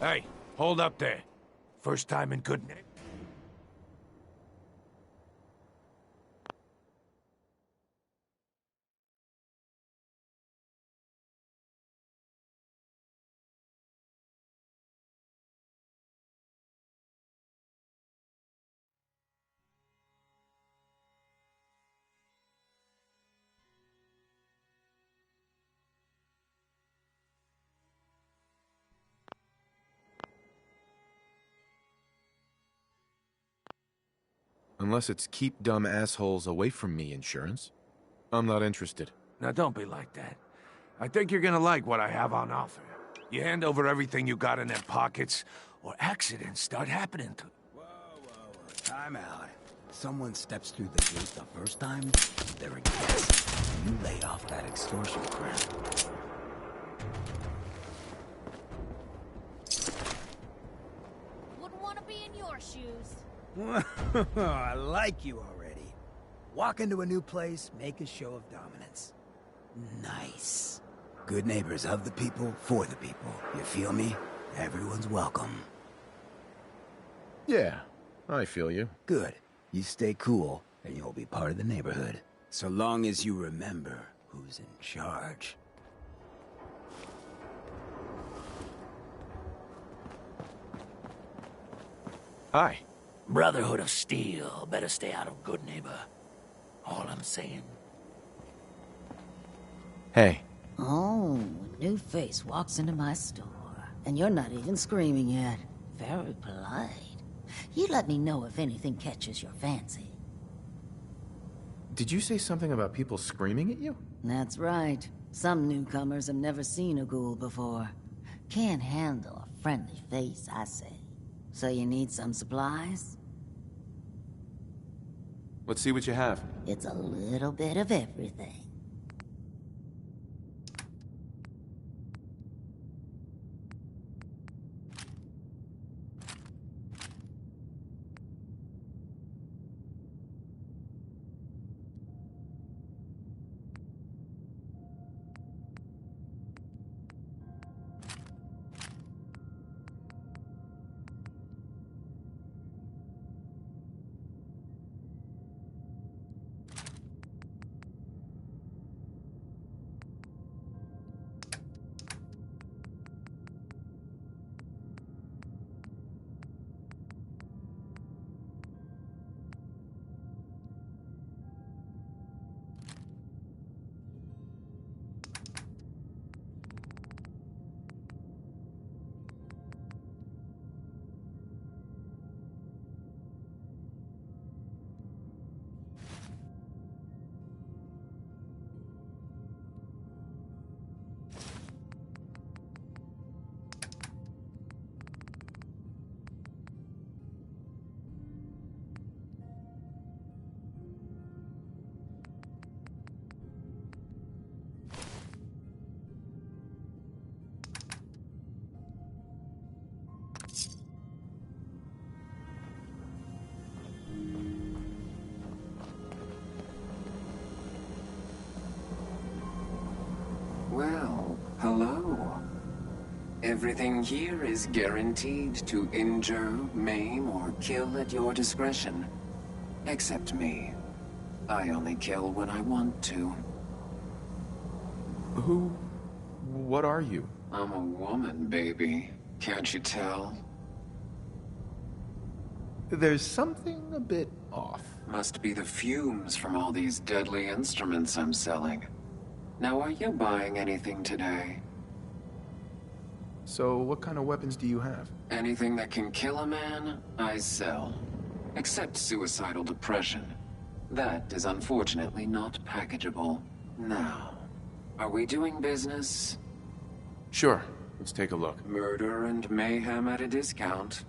Hey, hold up there. First time in good name. Unless it's keep dumb assholes away from me insurance. I'm not interested. Now don't be like that. I think you're gonna like what I have on offer. You hand over everything you got in them pockets, or accidents start happening to... Time out. Someone steps through the gate the first time, they're a guest. You lay off that extortion crap. Wouldn't want to be in your shoes. I like you already. Walk into a new place, make a show of dominance. Nice. Good neighbors of the people, for the people. You feel me? Everyone's welcome. Yeah, I feel you. Good. You stay cool, and you'll be part of the neighborhood. So long as you remember who's in charge. Hi. Brotherhood of Steel. Better stay out of Good Neighbor. All I'm saying. Hey. Oh, a new face walks into my store. And you're not even screaming yet. Very polite. You let me know if anything catches your fancy. Did you say something about people screaming at you? That's right. Some newcomers have never seen a ghoul before. Can't handle a friendly face, I say. So you need some supplies? Let's see what you have. It's a little bit of everything. Everything here is guaranteed to injure, maim, or kill at your discretion. Except me. I only kill when I want to. What are you? I'm a woman, baby. Can't you tell? There's something a bit off. Must be the fumes from all these deadly instruments I'm selling. Now, are you buying anything today? So, what kind of weapons do you have? Anything that can kill a man, I sell. Except suicidal depression. That is unfortunately not packageable. Now, are we doing business? Sure. Let's take a look. Murder and mayhem at a discount.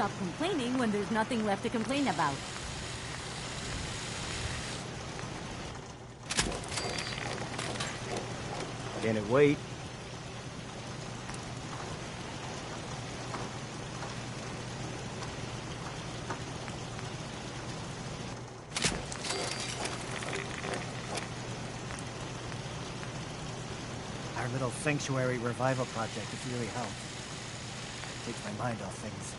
stop complaining when there's nothing left to complain about. Can it wait? Our little sanctuary revival project has really helped. Takes my mind off things.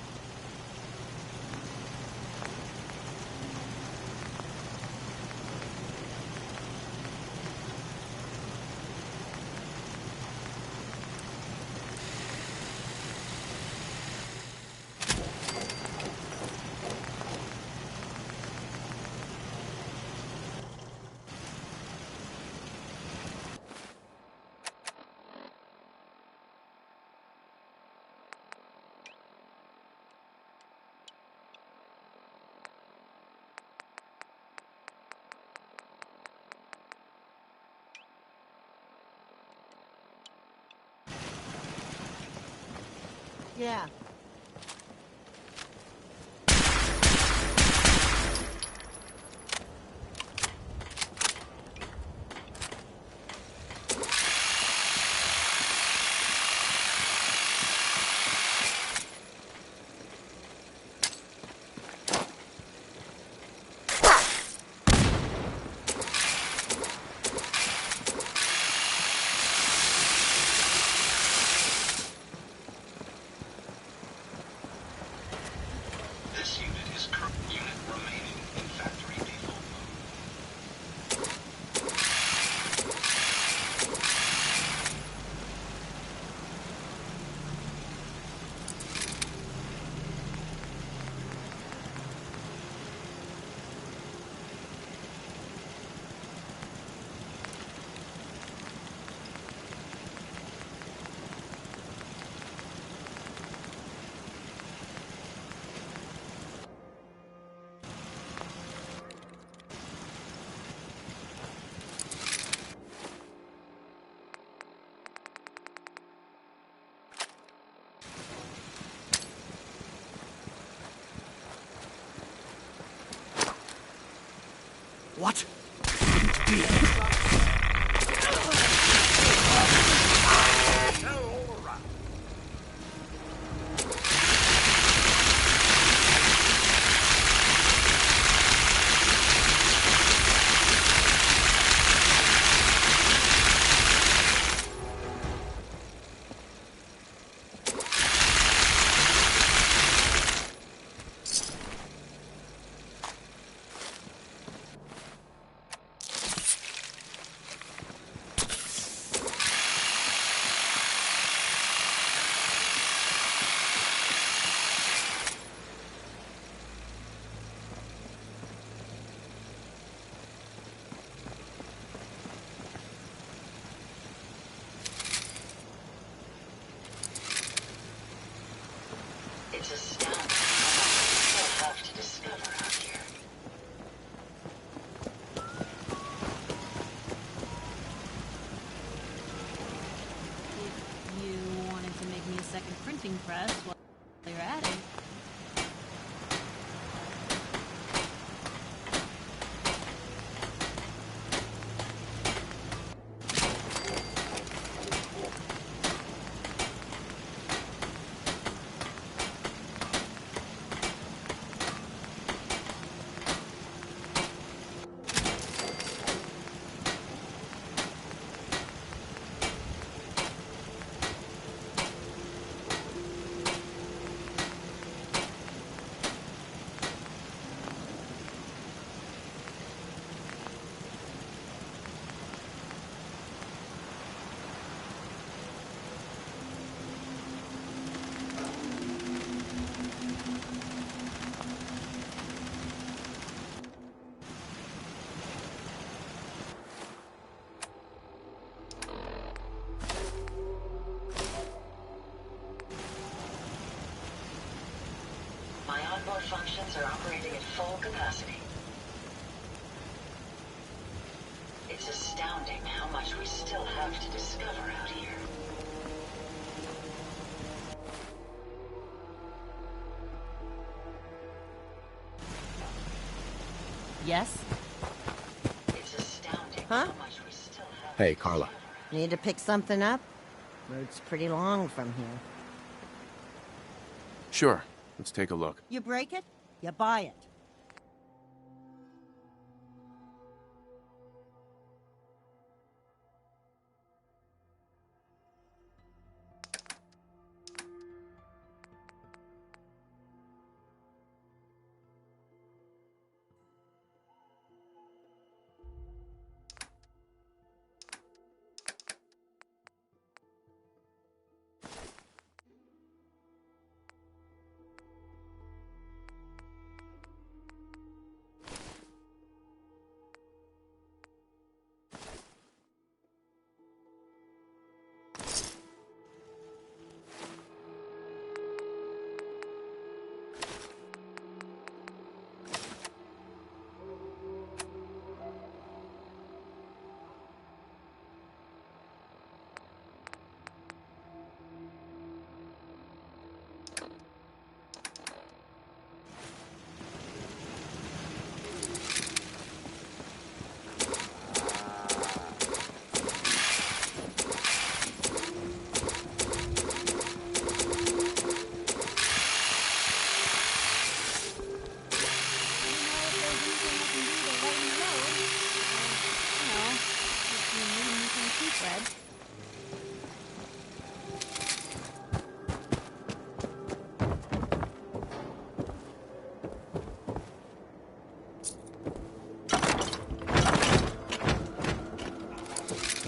Yeah. What? It's astounding how much we still have to discover out here. If you wanted to make me a second printing press while you're at it. My onboard functions are operating at full capacity. It's astounding how much we still have to discover out here. Yes? It's astounding Huh? how much we still have. Hey, Carla. Need to pick something up? Road's pretty long from here. Sure. Let's take a look. You break it, you buy it.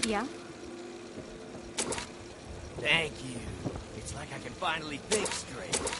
Yeah? Thank you. It's like I can finally think straight.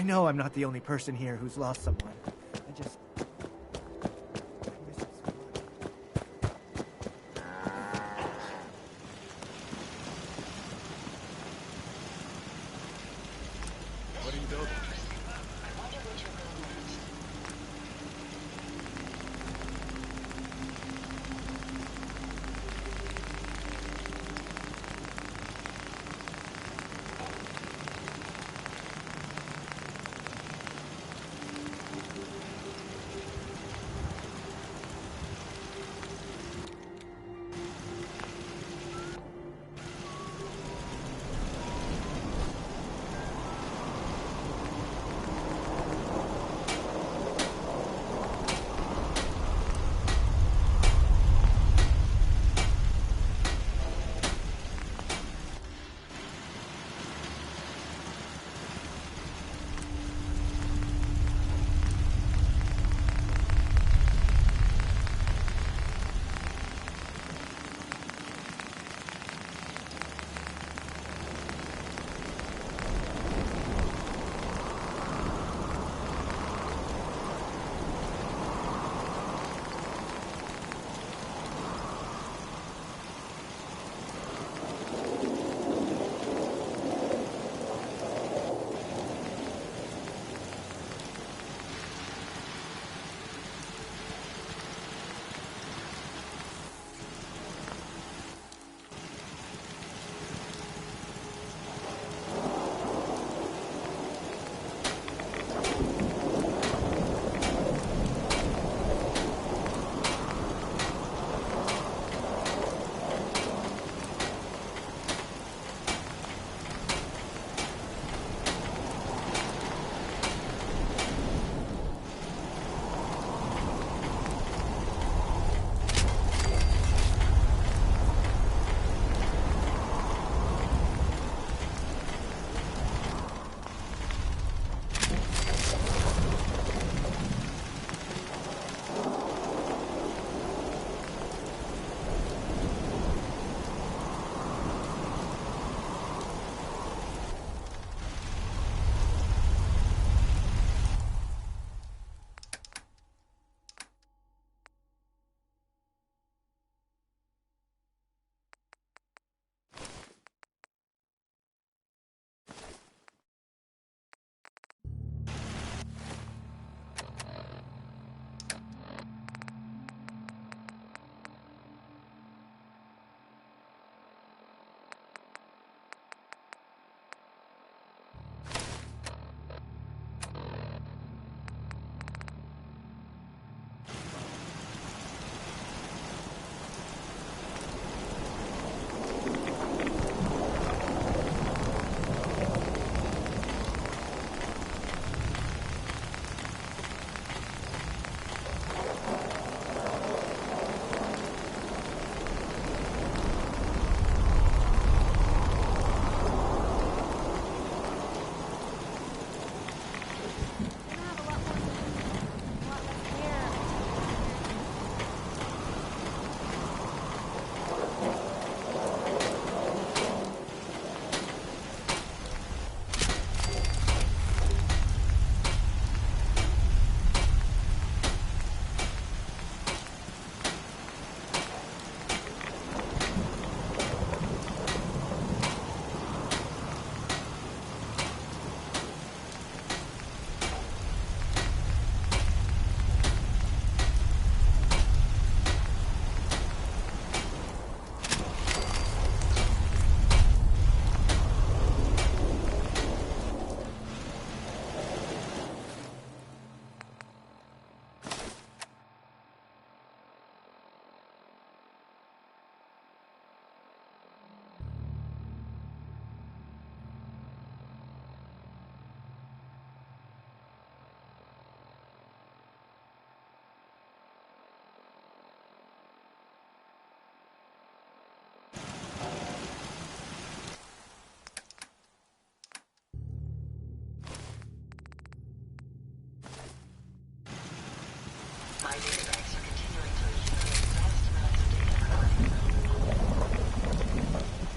I know I'm not the only person here who's lost someone. I miss it so much. What are you building? I wonder what you'll build next.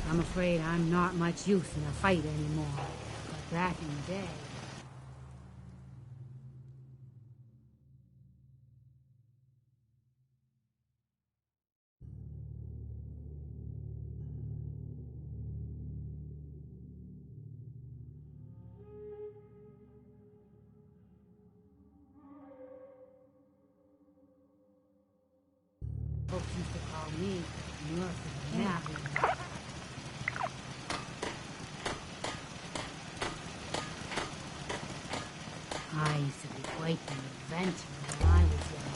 I'm afraid I'm not much use in a fight anymore. But back in the day... used to call me North Nap. I used to be quite the inventor when I was young.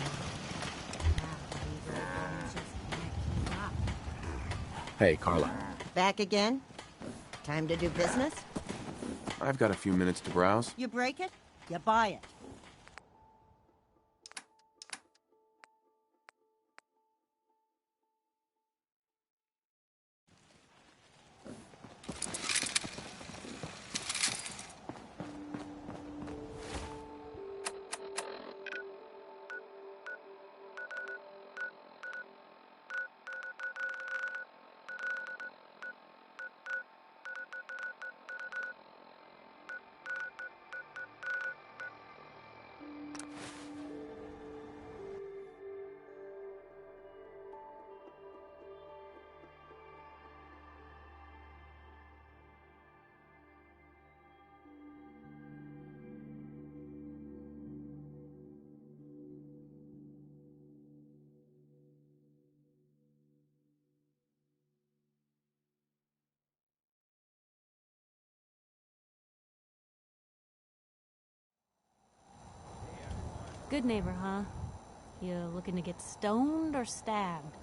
Now, legal phones just can't keep up. Hey, Carla. Back again? Time to do business? I've got a few minutes to browse. You break it, you buy it. Good neighbor, huh? You looking to get stoned or stabbed?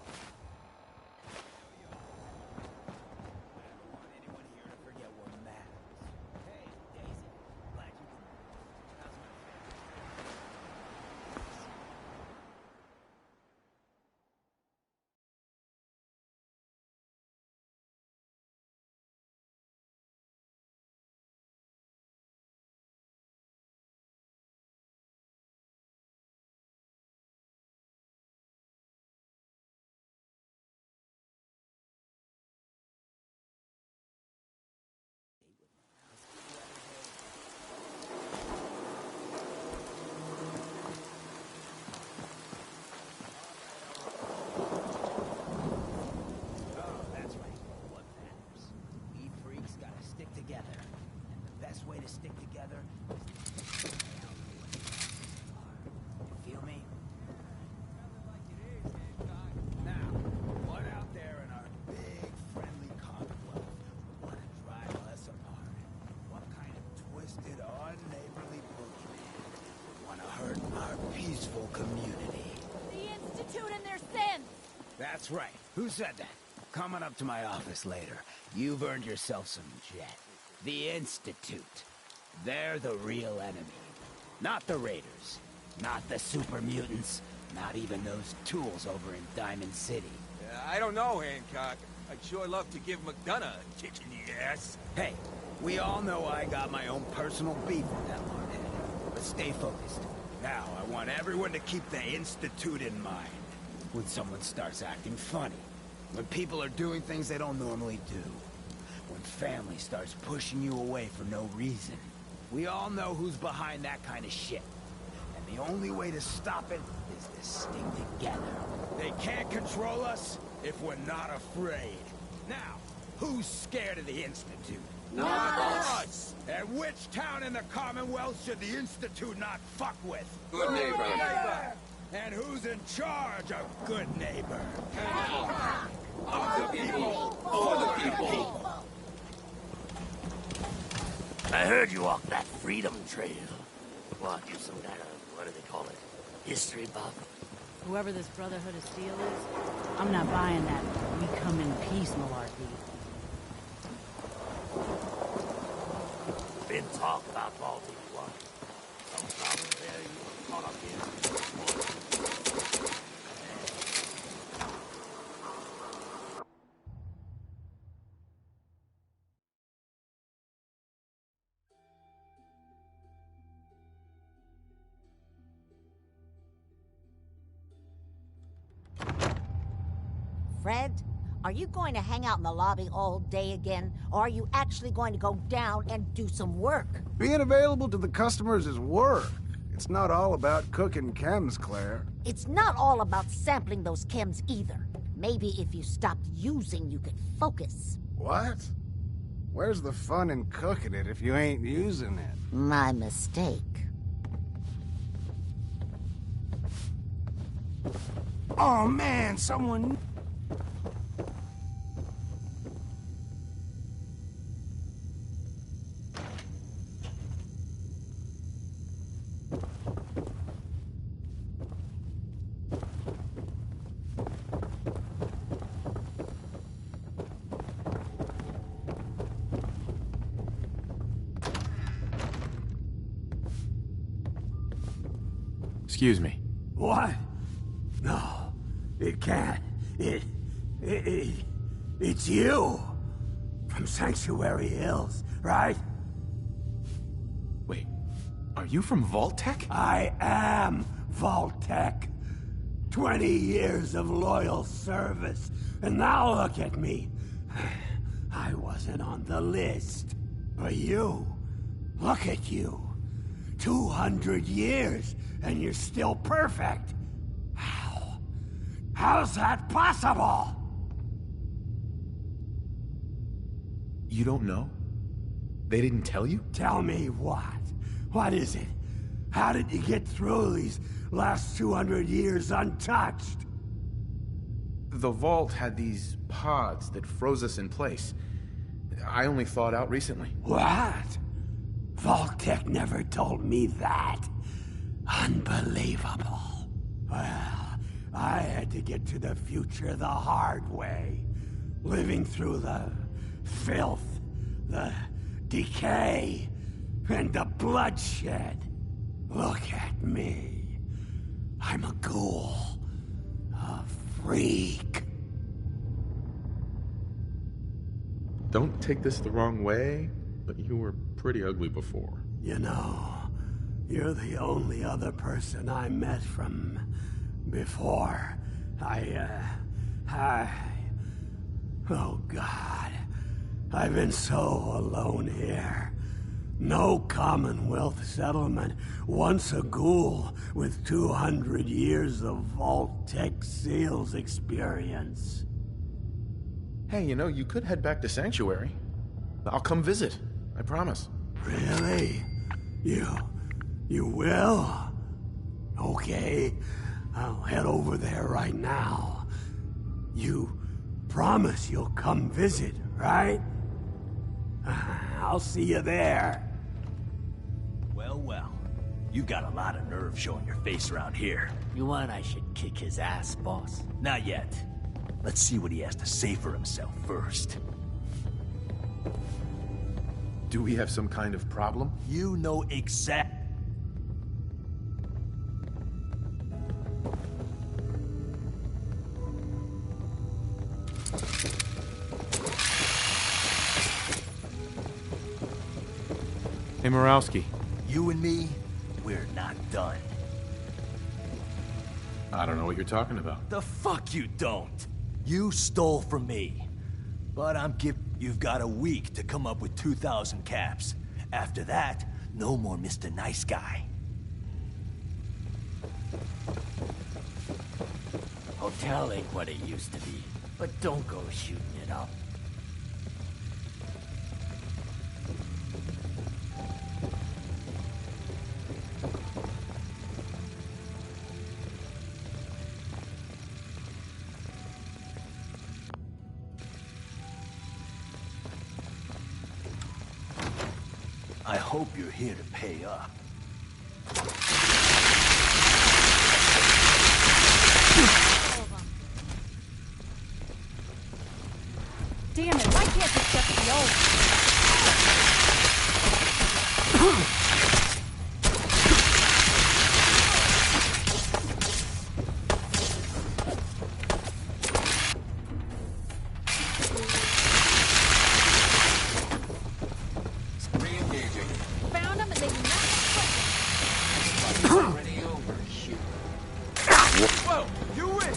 Community. The Institute and their sins! That's right. Who said that? Coming up to my office later. You've earned yourself some jet. The Institute. They're the real enemy. Not the Raiders. Not the super mutants. Not even those tools over in Diamond City. I don't know, Hancock. I'd sure love to give McDonough a kick in the ass. Hey, we all know I got my own personal beef with that hardhead. But stay focused. Now, I want everyone to keep the Institute in mind. When someone starts acting funny. When people are doing things they don't normally do. When family starts pushing you away for no reason. We all know who's behind that kind of shit. And the only way to stop it is to stick together. They can't control us if we're not afraid. Now, who's scared of the Institute? Not us! And which town in the Commonwealth should the Institute not fuck with? Good neighbor. And who's in charge of good neighbor? Of the people, for the people. I heard you walked that Freedom Trail. What, you some kind of, what do they call it? History buff? Whoever this Brotherhood of Steel is, I'm not buying that we come in peace malarkey. Been talk about Baltic what? Some problem there you were caught up in? Fred, are you going to hang out in the lobby all day again, or are you actually going to go down and do some work? Being available to the customers is work. It's not all about cooking chems, Claire. It's not all about sampling those chems either. Maybe if you stopped using, you could focus. What? Where's the fun in cooking it if you ain't using it? My mistake. Oh man, someone... Excuse me. What? No, it can't. It's you. From Sanctuary Hills, right? Wait, are you from Vault-Tec? I am Vault-Tec. 20 years of loyal service, and now look at me. I wasn't on the list. But you, look at you. 200 years, and you're still perfect. How? How's that possible? You don't know? They didn't tell you? Tell me what? What is it? How did you get through these last 200 years untouched? The Vault had these pods that froze us in place. I only thawed out recently. What? Vault-Tec never told me that. Unbelievable. Well, I had to get to the future the hard way. Living through the filth, the decay, and the bloodshed. Look at me. I'm a ghoul. A freak. Don't take this the wrong way, but you were pretty ugly before. You know, you're the only other person I met from before. Oh God. I've been so alone here. No Commonwealth settlement, once a ghoul with 200 years of Vault-Tec sales experience. Hey, you know, you could head back to Sanctuary. I'll come visit, I promise. Really? You will? Okay, I'll head over there right now. You promise you'll come visit, right? I'll see you there. Well, well. You got a lot of nerve showing your face around here. You want I should kick his ass, boss? Not yet. Let's see what he has to say for himself first. Do we have some kind of problem? You know exact... Hey, Murawski. You and me, we're not done. I don't know what you're talking about. The fuck you don't! You stole from me. But you've got a week to come up with 2,000 caps. After that, no more Mr. Nice Guy. Hotel ain't what it used to be, but don't go shooting it up. I hope you're here to pay up. Damn it, why can't this just be over? Found him and they do not Already over, shoot. Whoa, you win!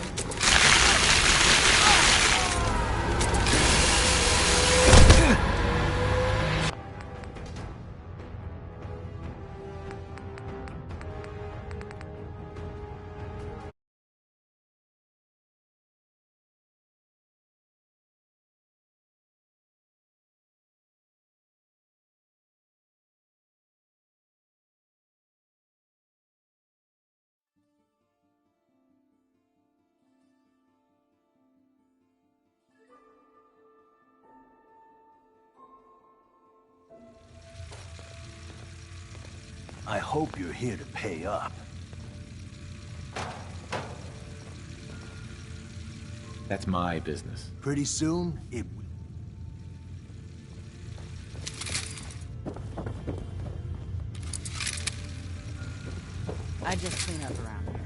I hope you're here to pay up. That's my business. Pretty soon, it will. I just clean up around here.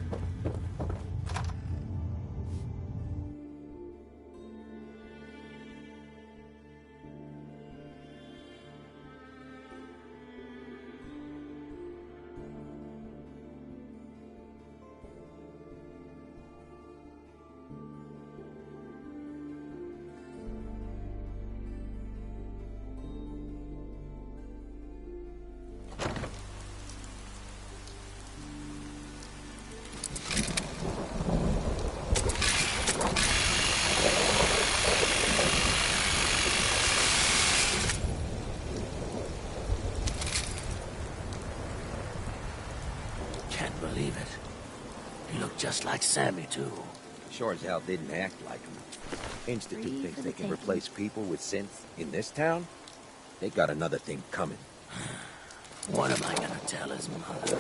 Can't believe it. He looked just like Sammy, too. Sure as hell didn't act like him. Institute thinks they can replace people with synths in this town? They got another thing coming. What am I gonna tell his mother?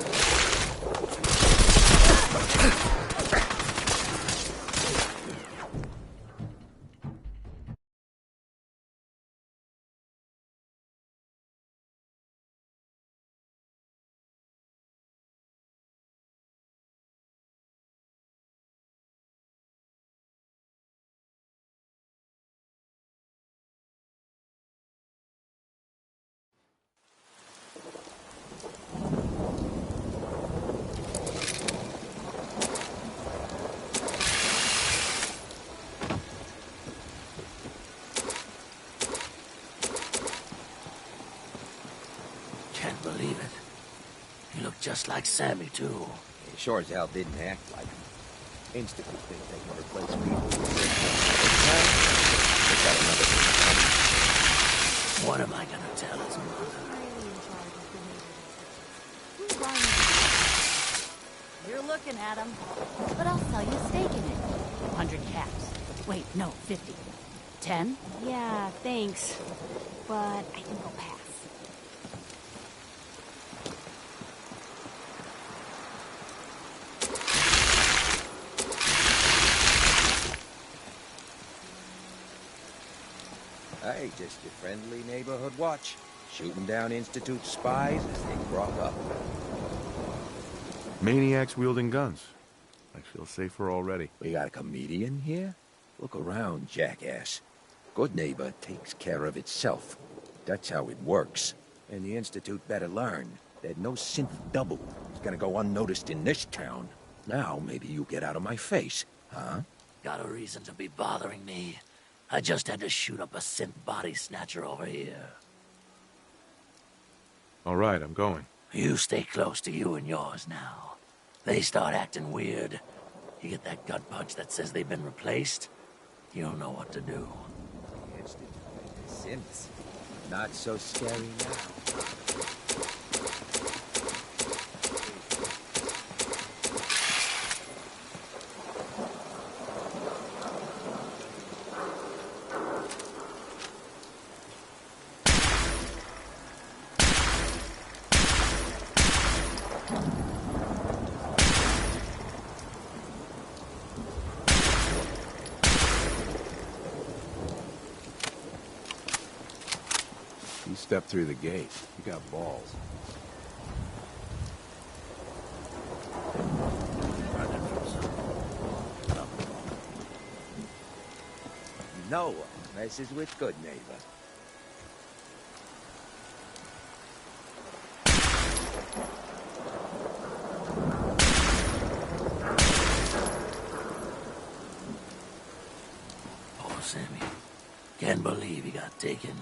Can't believe it. He looked just like Sammy, too. Sure as hell didn't act like him. Institute thinks they can replace people with synths. They got another thing coming. What am I gonna tell his mother? You're looking at him, but I'll sell you a stake in it. 100 caps. Wait, no, 50. 10? Yeah, thanks. But I think I'll pass. Hey, just your friendly neighborhood watch. Shooting down Institute spies as they crop up. Maniacs wielding guns. I feel safer already. We got a comedian here? Look around, jackass. Good neighbor takes care of itself. That's how it works. And the Institute better learn that no synth double is gonna go unnoticed in this town. Now maybe you get out of my face, huh? Got a reason to be bothering me. I just had to shoot up a synth body snatcher over here. All right, I'm going. You stay close to you and yours now. They start acting weird. You get that gut punch that says they've been replaced, you'll know what to do. The Institute and the synths. Not so scary now. You stepped through the gate. You got balls. No one messes with good neighbor. Poor Sammy. Can't believe he got taken.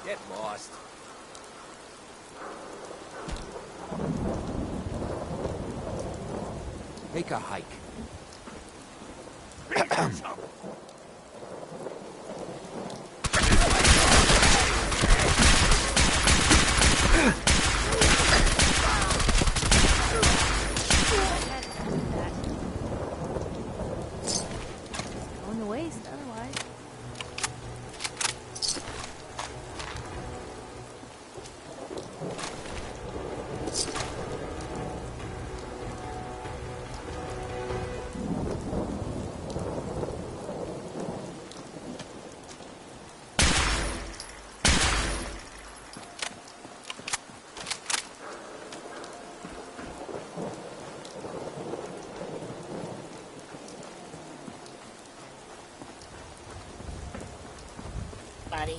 Get lost. Take a hike. buddy.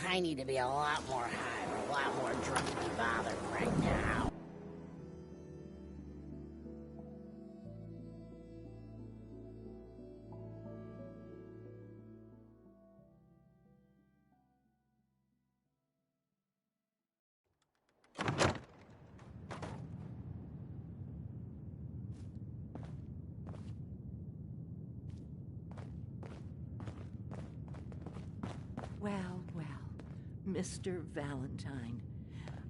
I need to be a lot more high or a lot more drunk to be bothered right now. Mr. Valentine,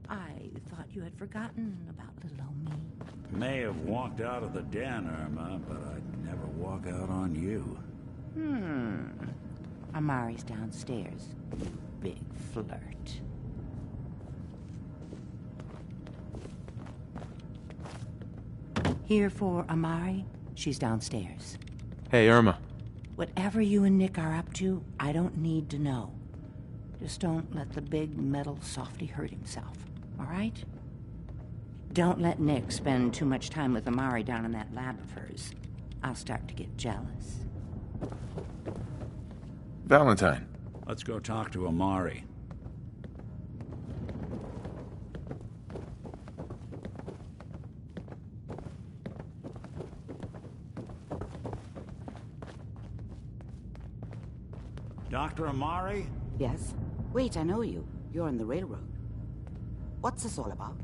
I thought you had forgotten about little old me. May have walked out of the den, Irma, but I'd never walk out on you. Amari's downstairs, you big flirt. Here for Amari? She's downstairs. Hey, Irma. Whatever you and Nick are up to, I don't need to know. Just don't let the big metal softy hurt himself, all right? Don't let Nick spend too much time with Amari down in that lab of hers. I'll start to get jealous. Valentine. Let's go talk to Amari. Dr. Amari? Yes? Wait, I know you. You're on the railroad. What's this all about?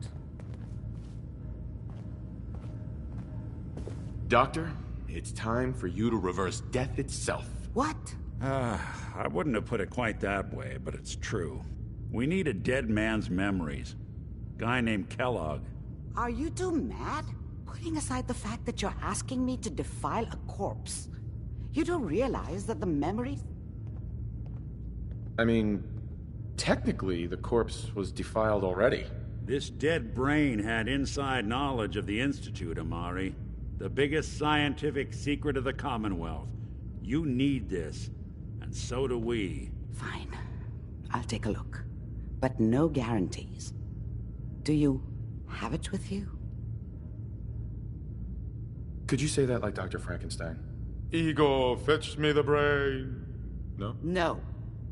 Doctor, it's time for you to reverse death itself. What? I wouldn't have put it quite that way, but it's true. We need a dead man's memories. Guy named Kellogg. Are you two mad? Putting aside the fact that you're asking me to defile a corpse, you don't realize that the memories... I mean, technically, the corpse was defiled already. This dead brain had inside knowledge of the Institute, Amari. The biggest scientific secret of the Commonwealth. You need this, and so do we. Fine. I'll take a look. But no guarantees. Do you have it with you? Could you say that like Dr. Frankenstein? Igor, fetch me the brain. No? No,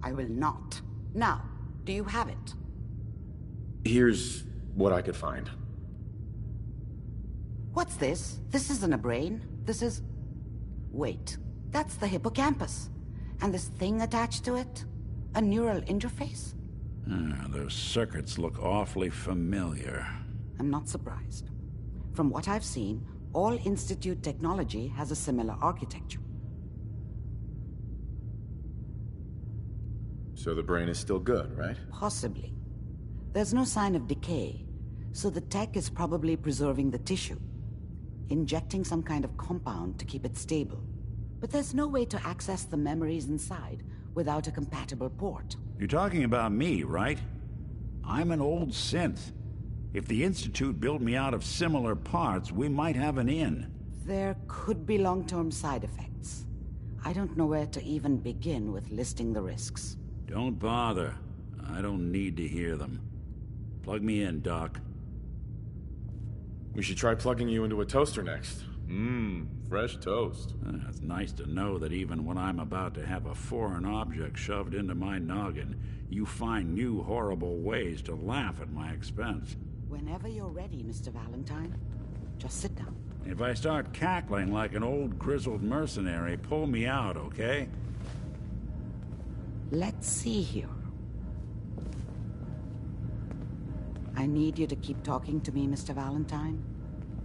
I will not. Now, do you have it? Here's what I could find. What's this? This isn't a brain. This is... Wait, that's the hippocampus. And this thing attached to it? A neural interface? Those circuits look awfully familiar. I'm not surprised. From what I've seen, all Institute technology has a similar architecture. So the brain is still good, right? Possibly. There's no sign of decay, so the tech is probably preserving the tissue, injecting some kind of compound to keep it stable. But there's no way to access the memories inside without a compatible port. You're talking about me, right? I'm an old synth. If the Institute built me out of similar parts, we might have an in. There could be long-term side effects. I don't know where to even begin with listing the risks. Don't bother. I don't need to hear them. Plug me in, Doc. We should try plugging you into a toaster next. Fresh toast. It's nice to know that even when I'm about to have a foreign object shoved into my noggin, you find new horrible ways to laugh at my expense. Whenever you're ready, Mr. Valentine. Just sit down. If I start cackling like an old grizzled mercenary, pull me out, okay? Let's see here. I need you to keep talking to me, Mr. Valentine.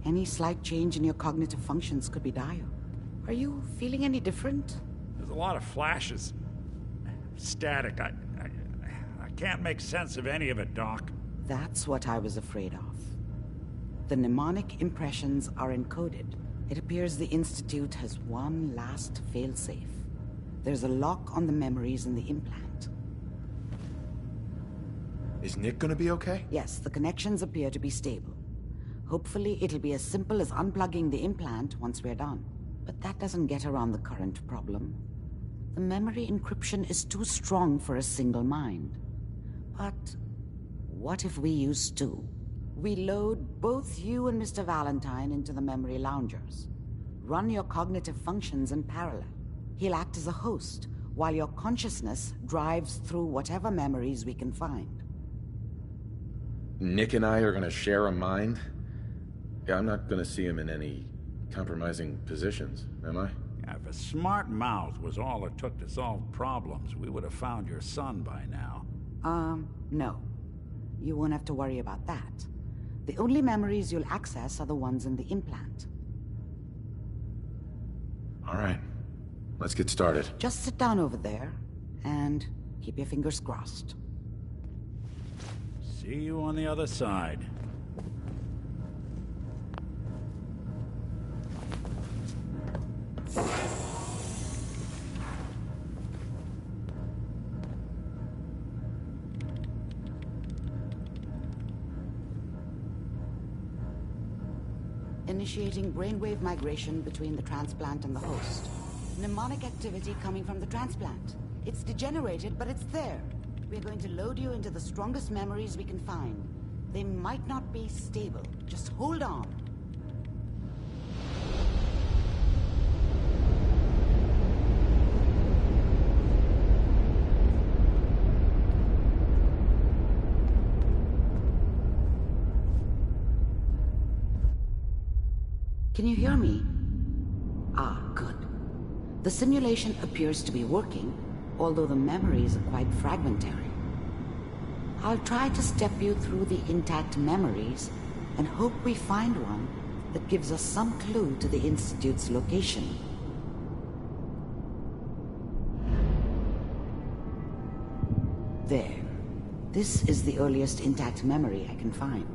Any slight change in your cognitive functions could be dire. Are you feeling any different? There's a lot of flashes. Static. I can't make sense of any of it, Doc. That's what I was afraid of. The mnemonic impressions are encoded. It appears the Institute has one last failsafe. There's a lock on the memories in the implant. Is Nick gonna be okay? Yes, the connections appear to be stable. Hopefully, it'll be as simple as unplugging the implant once we're done. But that doesn't get around the current problem. The memory encryption is too strong for a single mind. But what if we use two? We load both you and Mr. Valentine into the memory loungers. Run your cognitive functions in parallel. He'll act as a host, while your consciousness drives through whatever memories we can find. Nick and I are gonna share a mind? Yeah, I'm not gonna see him in any compromising positions, am I? If a smart mouth was all it took to solve problems, we would have found your son by now. No. You won't have to worry about that. The only memories you'll access are the ones in the implant. All right. Let's get started. Just sit down over there, and keep your fingers crossed. See you on the other side. Initiating brainwave migration between the transplant and the host. Mnemonic activity coming from the transplant. It's degenerated, but it's there. We're going to load you into the strongest memories we can find. They might not be stable. Just hold on. Can you hear me? Ah, good. The simulation appears to be working, although the memories are quite fragmentary. I'll try to step you through the intact memories and hope we find one that gives us some clue to the Institute's location. There. This is the earliest intact memory I can find.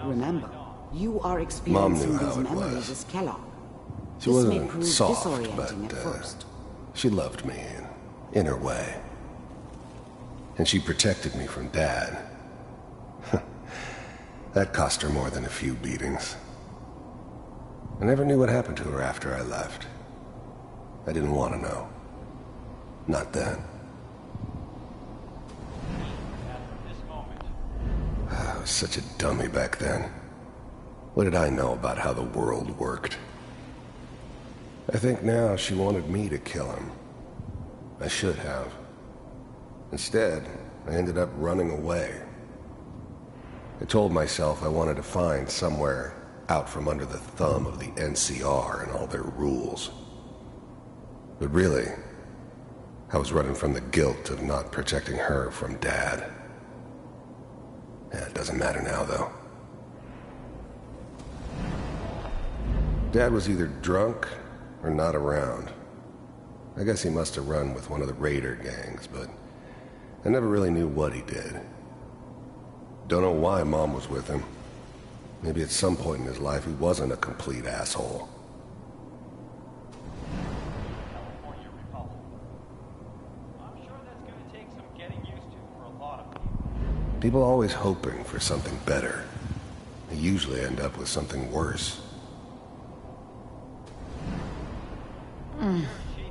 Remember, you are experiencing these memories as Kellogg. She This may wasn't prove soft, disorienting but at first. she loved me in her way. And she protected me from Dad. That cost her more than a few beatings. I never knew what happened to her after I left. I didn't want to know. Not then. I was such a dummy back then. What did I know about how the world worked? I think now she wanted me to kill him. I should have. Instead, I ended up running away. I told myself I wanted to find somewhere out from under the thumb of the NCR and all their rules. But really, I was running from the guilt of not protecting her from Dad. Yeah, it doesn't matter now, though. Dad was either drunk or not around. I guess he must have run with one of the raider gangs, but I never really knew what he did. Don't know why Mom was with him. Maybe at some point in his life he wasn't a complete asshole. People always hoping for something better. They usually end up with something worse.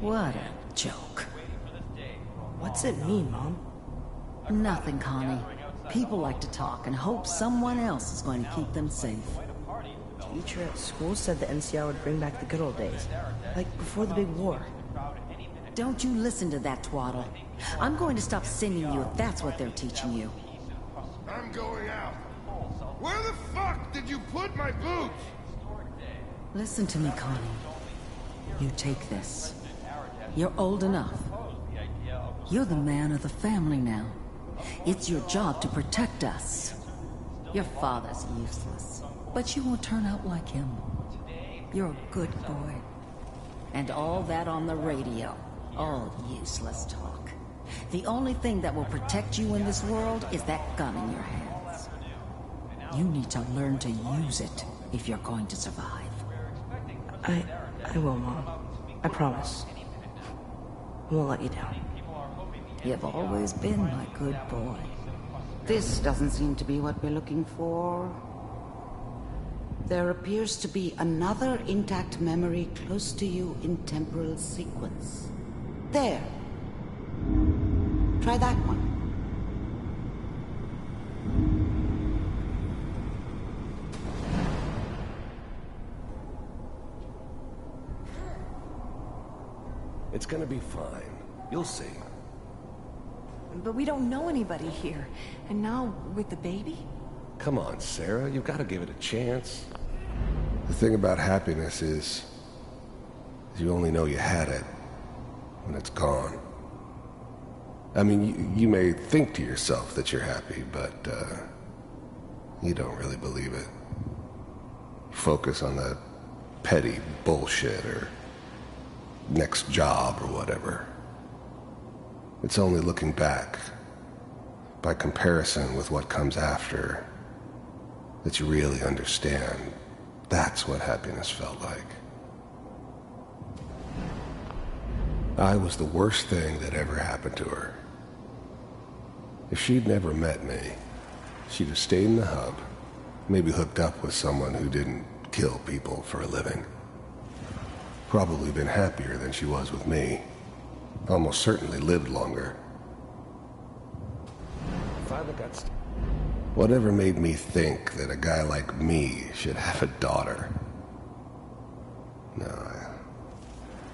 What a joke. What's it mean, Mom? Nothing, Connie. People like to talk and hope someone else is going to keep them safe. Teacher at school said the NCR would bring back the good old days. Like before the big war. Don't you listen to that twaddle. I'm going to stop singing you if that's what they're teaching you. I'm going out. Where the fuck did you put my boots? Listen to me, Connie. You take this. You're old enough. You're the man of the family now. It's your job to protect us. Your father's useless, but you won't turn out like him. You're a good boy. And all that on the radio, all useless talk. The only thing that will protect you in this world is that gun in your hands. You need to learn to use it if you're going to survive. I will, Mom. I promise. I won't let you down. You've always been my good boy. This doesn't seem to be what we're looking for. There appears to be another intact memory close to you in temporal sequence. There. Try that one. It's gonna be fine. You'll see. But we don't know anybody here. And now, with the baby? Come on, Sarah. You've got to give it a chance. The thing about happiness is you only know you had it when it's gone. I mean, you may think to yourself that you're happy, but you don't really believe it. You focus on that petty bullshit or next job or whatever. It's only looking back, by comparison with what comes after, that you really understand. That's what happiness felt like. I was the worst thing that ever happened to her. If she'd never met me, she'd have stayed in the hub, maybe hooked up with someone who didn't kill people for a living. Probably been happier than she was with me. Almost certainly lived longer. Whatever made me think that a guy like me should have a daughter? No,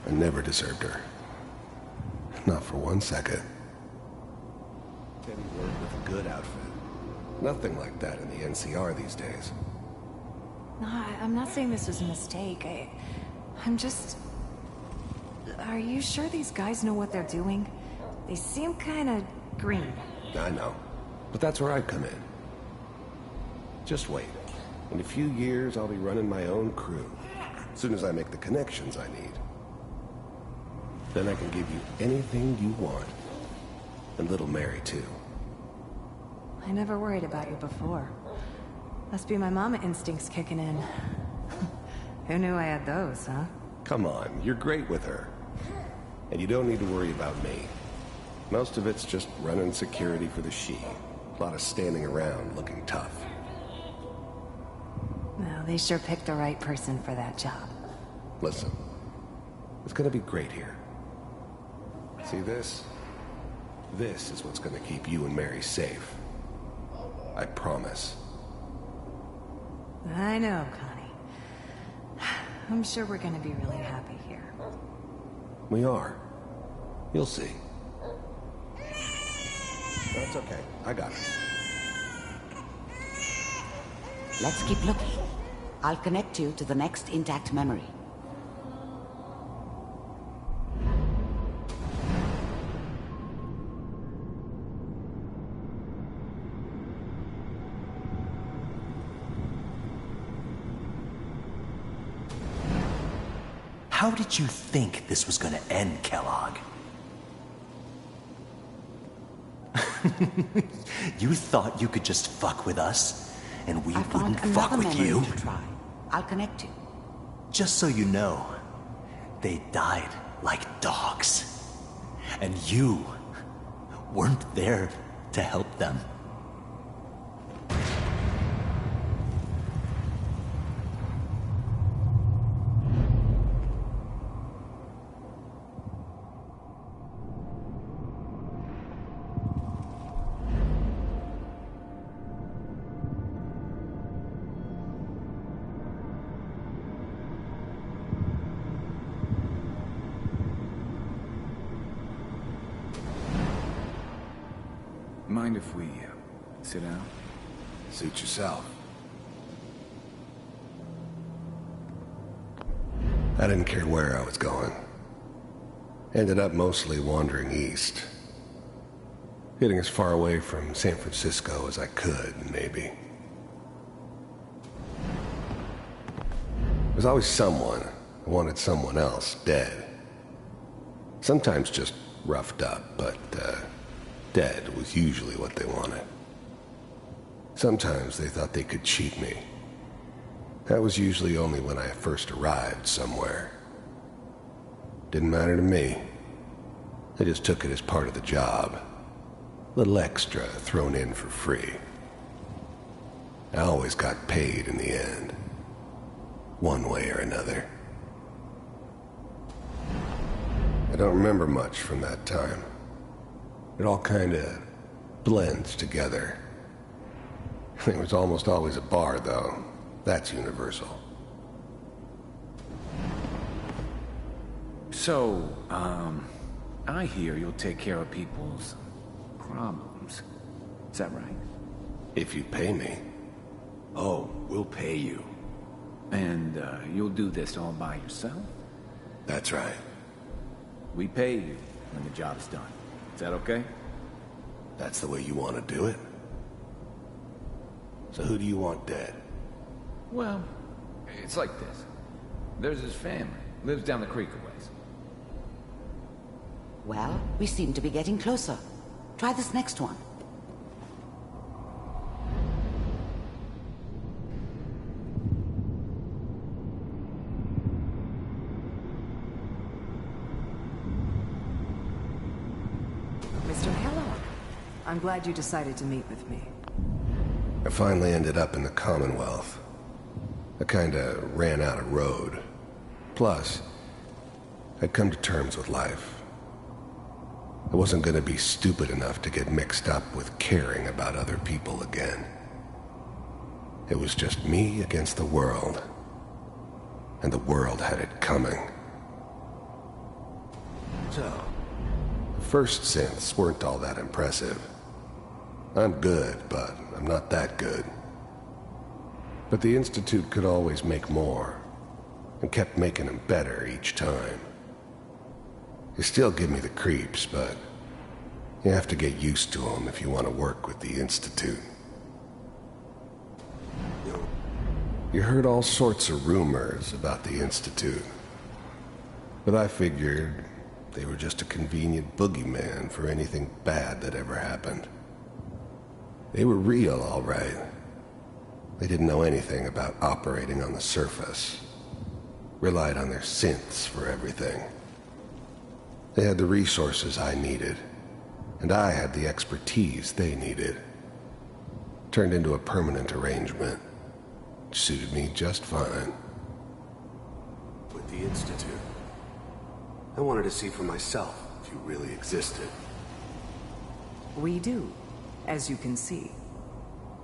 I never deserved her. Not for 1 second. Petty word with a good outfit. Nothing like that in the NCR these days. No, I'm not saying this was a mistake. I'm just... Are you sure these guys know what they're doing? They seem kinda green. I know. But that's where I come in. Just wait. In a few years, I'll be running my own crew. As soon as I make the connections I need. Then I can give you anything you want. And little Mary, too. I never worried about you before. Must be my mama instincts kicking in. Who knew I had those, huh? Come on, you're great with her. And you don't need to worry about me. Most of it's just running security for the she. A lot of standing around looking tough. Well, they sure picked the right person for that job. Listen, it's gonna be great here. See this? This is what's gonna keep you and Mary safe. I promise. I know, Connie. I'm sure we're gonna be really happy here. We are. You'll see. That's okay. I got it. Let's keep looking. I'll connect you to the next intact memory. How did you think this was gonna end, Kellogg? You thought you could just fuck with us, and we wouldn't fuck with you? To try. I'll connect you. Just so you know, they died like dogs. And you weren't there to help them. Mind if we sit down? Suit yourself. I didn't care where I was going. Ended up mostly wandering east. Getting as far away from San Francisco as I could, maybe. There's always someone who wanted someone else dead. Sometimes just roughed up, but, dead was usually what they wanted. Sometimes they thought they could cheat me. That was usually only when I first arrived somewhere. Didn't matter to me. I just took it as part of the job. Little extra thrown in for free. I always got paid in the end. One way or another. I don't remember much from that time. It all kinda blends together. There was almost always a bar, though. That's universal. So, I hear you'll take care of people's problems. Is that right? If you pay me. Oh, we'll pay you. And, you'll do this all by yourself? That's right. We pay you when the job's done. Is that okay? That's the way you want to do it? So who do you want dead? Well, it's like this. There's his family. Lives down the creek a ways. Well, we seem to be getting closer. Try this next one. Mr. Kellogg, I'm glad you decided to meet with me. I finally ended up in the Commonwealth. I kinda ran out of road. Plus, I'd come to terms with life. I wasn't gonna be stupid enough to get mixed up with caring about other people again. It was just me against the world. And the world had it coming. So, the first synths weren't all that impressive. I'm good, but I'm not that good. But the Institute could always make more, and kept making them better each time. They still give me the creeps, but you have to get used to them if you want to work with the Institute. You heard all sorts of rumors about the Institute, but I figured they were just a convenient boogeyman for anything bad that ever happened. They were real, all right. They didn't know anything about operating on the surface. Relied on their synths for everything. They had the resources I needed, and I had the expertise they needed. Turned into a permanent arrangement, which suited me just fine. With the Institute, I wanted to see for myself if you really existed. We do, as you can see.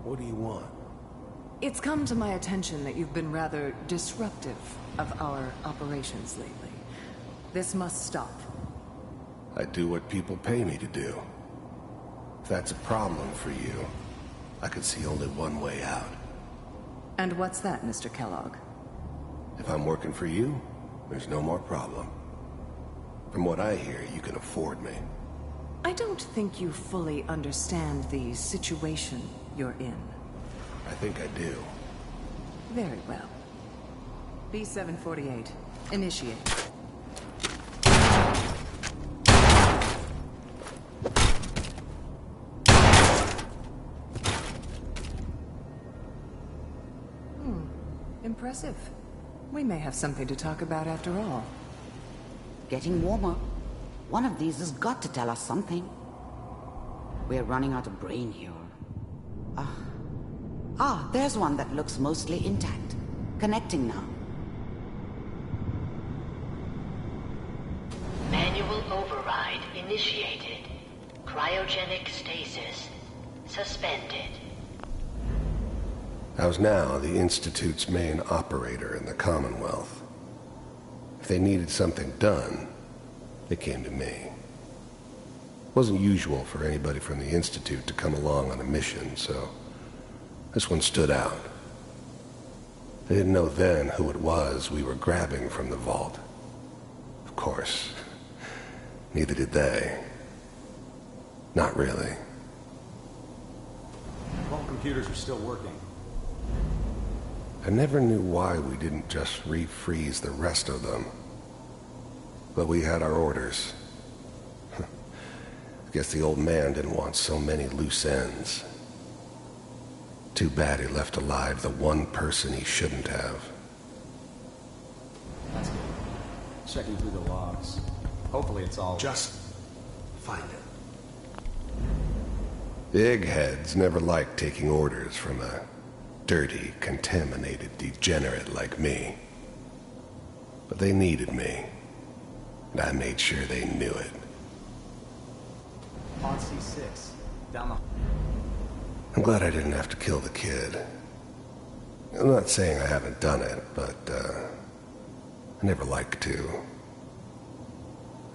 What do you want? It's come to my attention that you've been rather disruptive of our operations lately. This must stop. I do what people pay me to do. If that's a problem for you, I could see only one way out. And what's that, Mr. Kellogg? If I'm working for you, there's no more problem. From what I hear, you can afford me. I don't think you fully understand the situation you're in. I think I do. Very well. B-748, initiate. Impressive. We may have something to talk about after all. Getting warmer. One of these has got to tell us something. We're running out of brain here. There's one that looks mostly intact. Connecting now. Manual override initiated. Cryogenic stasis suspended. I was now the Institute's main operator in the Commonwealth. If they needed something done, they came to me. It wasn't usual for anybody from the Institute to come along on a mission, so this one stood out. I didn't know then who it was we were grabbing from the vault. Of course, neither did they. Not really. All computers are still working. I never knew why we didn't just refreeze the rest of them. But we had our orders. I guess the old man didn't want so many loose ends. Too bad he left alive the one person he shouldn't have. That's good. Checking through the logs. Hopefully it's all... Just find it. The eggheads never liked taking orders from a dirty, contaminated degenerate like me. But they needed me, and I made sure they knew it. On C6. Down the... I'm glad I didn't have to kill the kid. I'm not saying I haven't done it, but, I never liked to.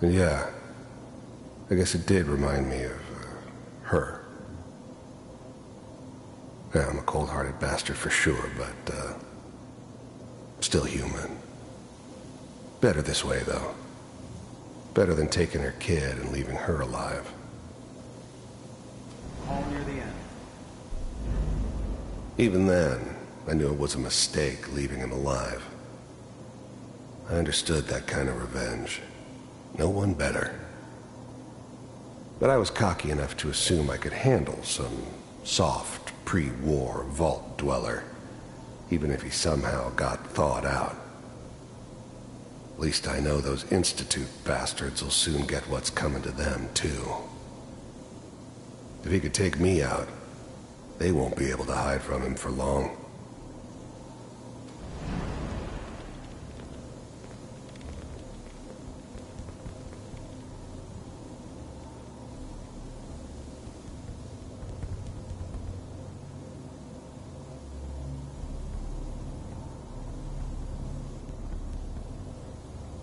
And yeah, I guess it did remind me of, her. Yeah, I'm a cold-hearted bastard for sure, but, still human. Better this way, though. Better than taking her kid and leaving her alive. All near the end. Even then, I knew it was a mistake leaving him alive. I understood that kind of revenge. No one better. But I was cocky enough to assume I could handle some soft, pre-war vault dweller, even if he somehow got thawed out. At least I know those Institute bastards will soon get what's coming to them, too. If he could take me out, they won't be able to hide from him for long.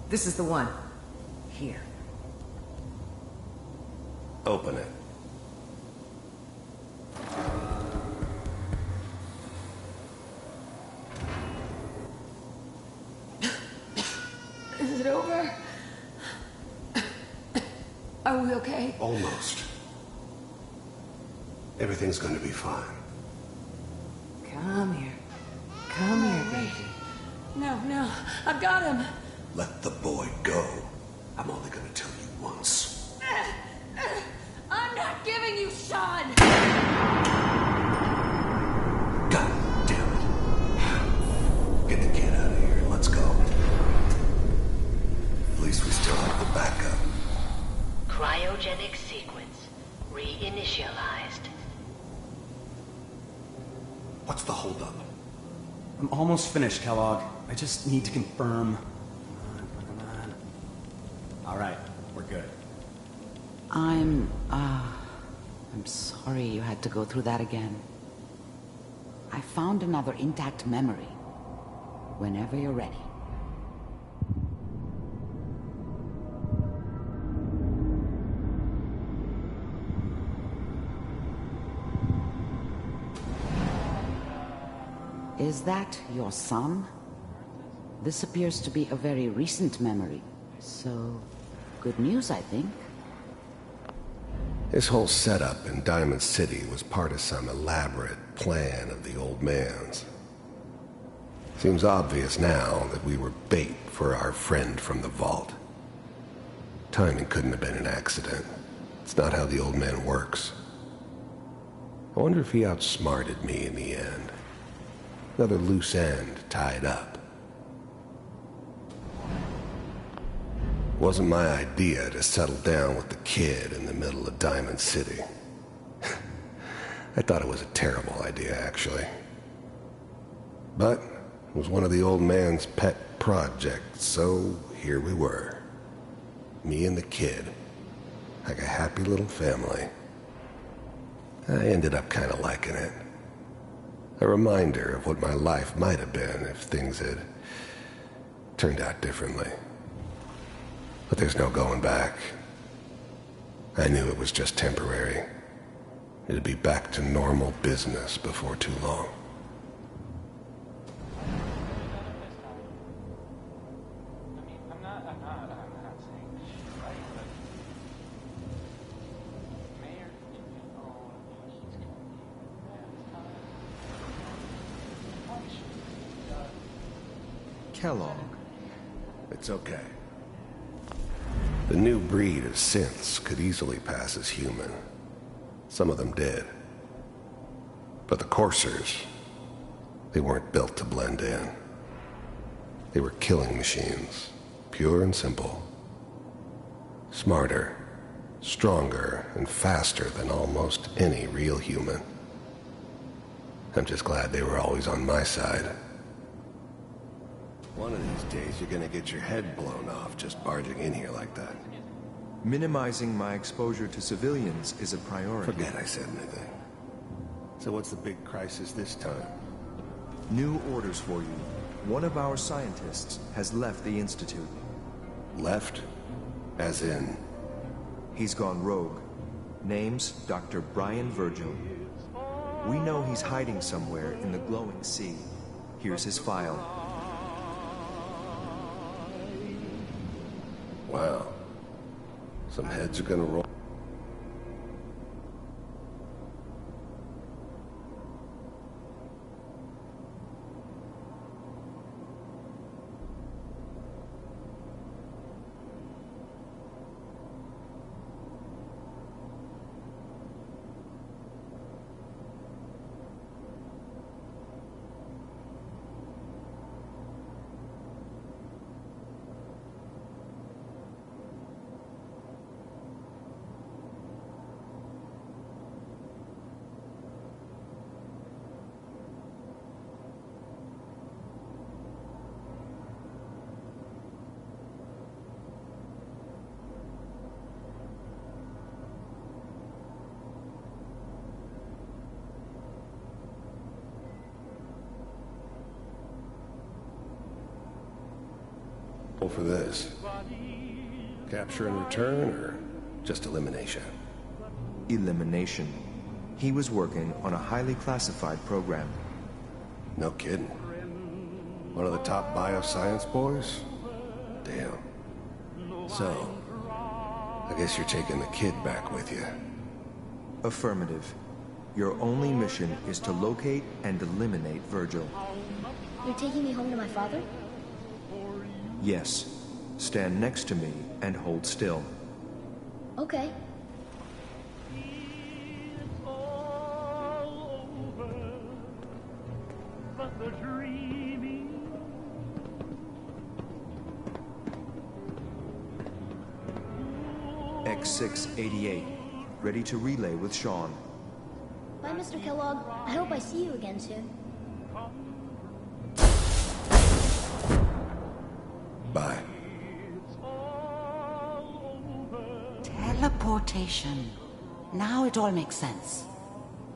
This is the one. Here. Open it. Is it over? Are we okay? Almost. Everything's gonna be fine. Come here. Come here, baby. No, I've got him. Let the boy go. I'm only gonna tell you once. I'm not giving you Sean! God damn it. Get the kid out of here. Let's go. At least we still have the backup. Cryogenic sequence reinitialized. What's the holdup? I'm almost finished, Kellogg. I just need to confirm. Come on. All right, we're good. I'm sorry you had to go through that again. I found another intact memory. Whenever you're ready. Is that your son? This appears to be a very recent memory. So, good news, I think. This whole setup in Diamond City was part of some elaborate plan of the old man's. Seems obvious now that we were bait for our friend from the vault. Timing couldn't have been an accident. It's not how the old man works. I wonder if he outsmarted me in the end. Another loose end tied up. It wasn't my idea to settle down with the kid in the middle of Diamond City. I thought it was a terrible idea, actually. But it was one of the old man's pet projects, so here we were. Me and the kid, like a happy little family. I ended up kind of liking it. A reminder of what my life might have been if things had turned out differently. But there's no going back. I knew it was just temporary. It'd be back to normal business before too long. Kellogg. It's okay. The new breed of synths could easily pass as human. Some of them did. But the coursers, they weren't built to blend in. They were killing machines, pure and simple. Smarter, stronger, and faster than almost any real human. I'm just glad they were always on my side. One of these days, you're gonna get your head blown off just barging in here like that. Minimizing my exposure to civilians is a priority. Forget I said anything. So what's the big crisis this time? New orders for you. One of our scientists has left the Institute. Left? As in? He's gone rogue. Name's Dr. Brian Virgil. We know he's hiding somewhere in the glowing sea. Here's his file. Wow. Some heads are gonna roll. For this? Capture and return, or just elimination? Elimination. He was working on a highly classified program. No kidding. One of the top bioscience boys? Damn. So, I guess you're taking the kid back with you. Affirmative. Your only mission is to locate and eliminate Virgil. You're taking me home to my father? Yes. Stand next to me and hold still. Okay. X688, ready to relay with Sean. Bye, Mr. Kellogg. I hope I see you again soon. Bye. Teleportation. Now it all makes sense.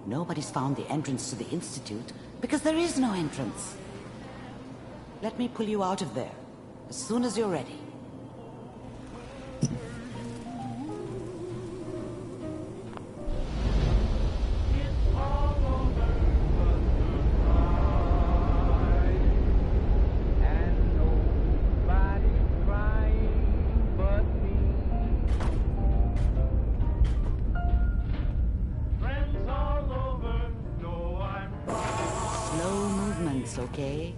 Nobody's found the entrance to the Institute because there is no entrance. Let me pull you out of there as soon as you're ready. Okay?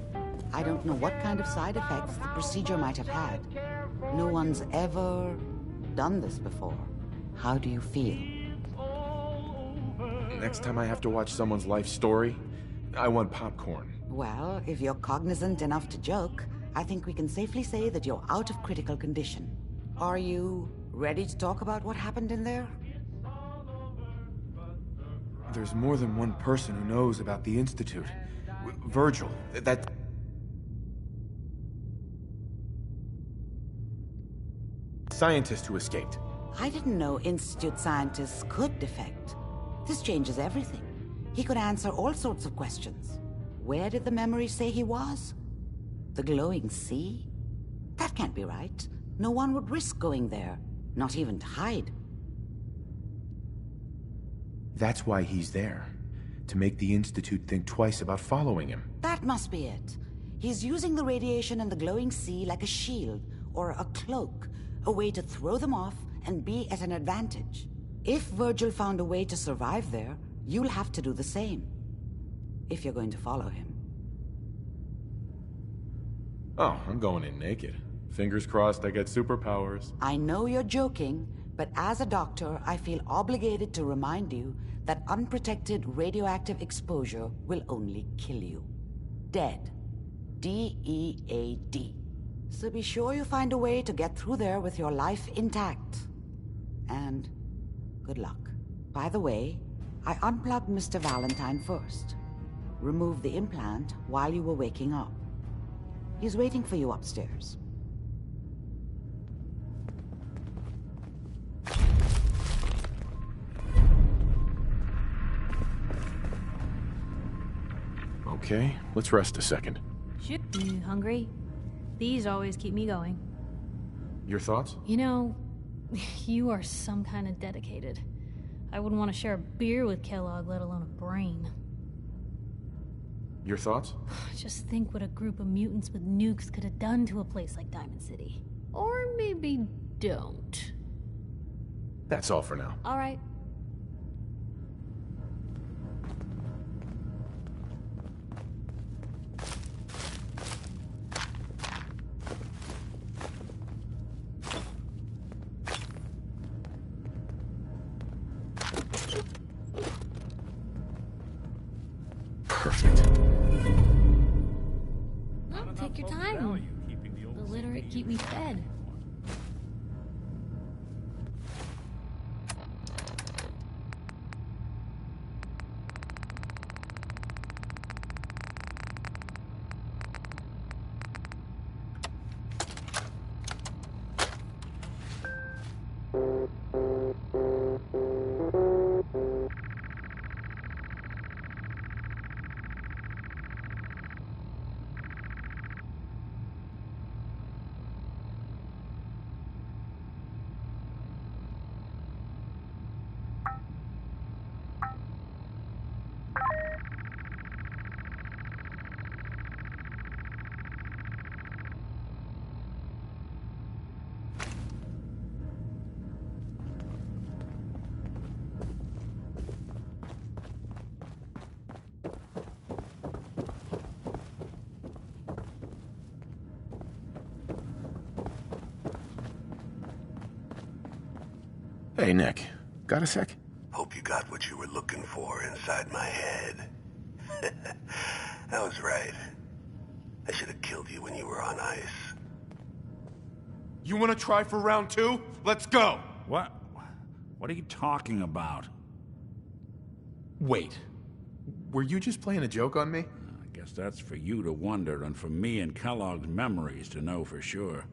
I don't know what kind of side effects the procedure might have had. No one's ever done this before. How do you feel? Next time I have to watch someone's life story, I want popcorn. Well, if you're cognizant enough to joke, I think we can safely say that you're out of critical condition. Are you ready to talk about what happened in there? There's more than one person who knows about the Institute. Virgil, that... scientist who escaped. I didn't know Institute scientists could defect. This changes everything. He could answer all sorts of questions. Where did the memory say he was? The glowing sea? That can't be right. No one would risk going there, not even to hide. That's why he's there. To make the Institute think twice about following him. That must be it. He's using the radiation and the glowing sea like a shield or a cloak, a way to throw them off and be at an advantage. If Virgil found a way to survive there, you'll have to do the same. If you're going to follow him. Oh, I'm going in naked. Fingers crossed I get superpowers. I know you're joking, but as a doctor, I feel obligated to remind you that unprotected radioactive exposure will only kill you. Dead. D-E-A-D. So be sure you find a way to get through there with your life intact. And good luck. By the way, I unplugged Mr. Valentine first. Removed the implant while you were waking up. He's waiting for you upstairs. Okay, let's rest a second. Shit, you hungry? These always keep me going. Your thoughts? You know, you are some kind of dedicated. I wouldn't want to share a beer with Kellogg, let alone a brain. Your thoughts? Just think what a group of mutants with nukes could have done to a place like Diamond City. Or maybe don't. That's all for now. All right. Perfect. Well, take your time. The literate keep me fed. Hey, Nick. Got a sec? Hope you got what you were looking for inside my head. I was right. I should have killed you when you were on ice. You want to try for round 2? Let's go! What? What are you talking about? Wait. Were you just playing a joke on me? I guess that's for you to wonder and for me and Kellogg's memories to know for sure.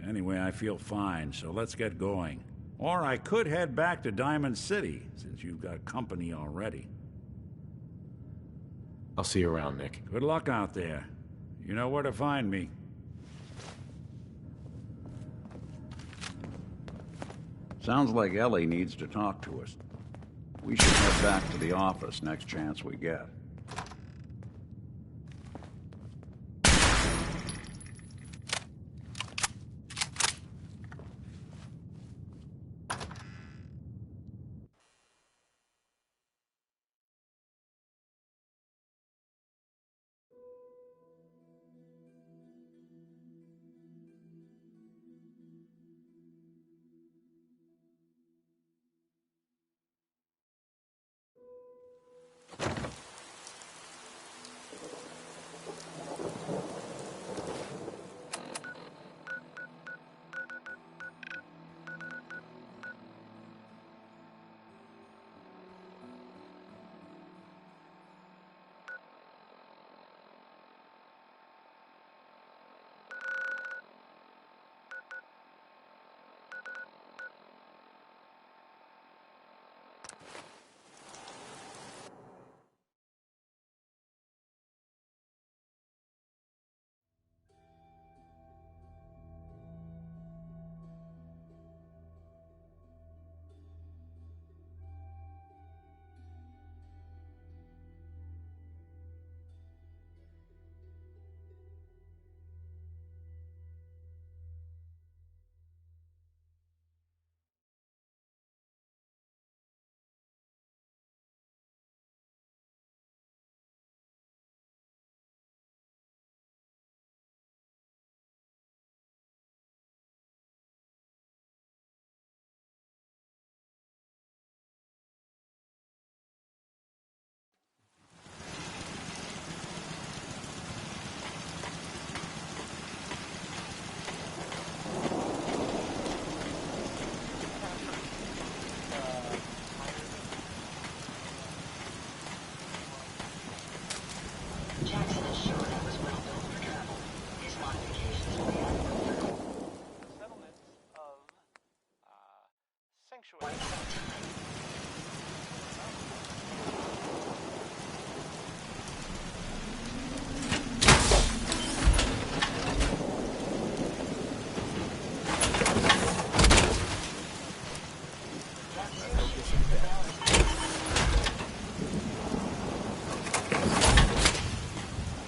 Anyway, I feel fine, so let's get going. Or I could head back to Diamond City, since you've got company already. I'll see you around, Nick. Good luck out there. You know where to find me. Sounds like Ellie needs to talk to us. We should head back to the office next chance we get.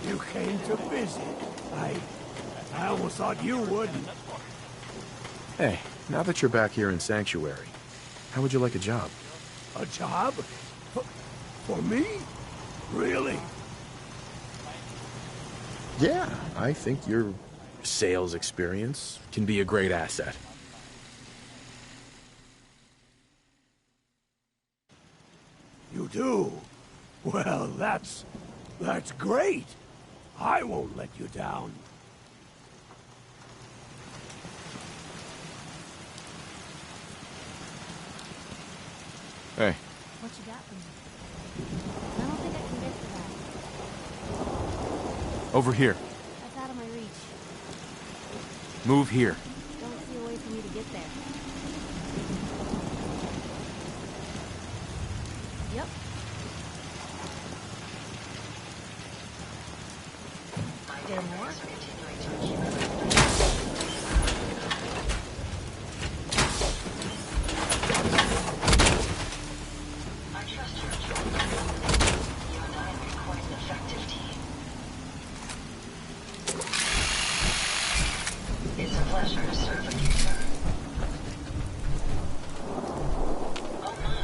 You came to visit. I almost thought you wouldn't. Hey, now that you're back here in Sanctuary, how would you like a job? A job? For me? Really? Yeah, I think your sales experience can be a great asset. You do? Well, that's great. I won't let you down. Hey. What you got for me? I don't think I can get to that. Over here. That's out of my reach. Move here. Don't see a way for me to get there. Yep. There more?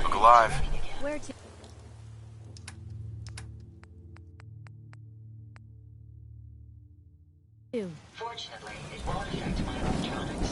Look alive. Where to? Fortunately, it won't affect my electronics.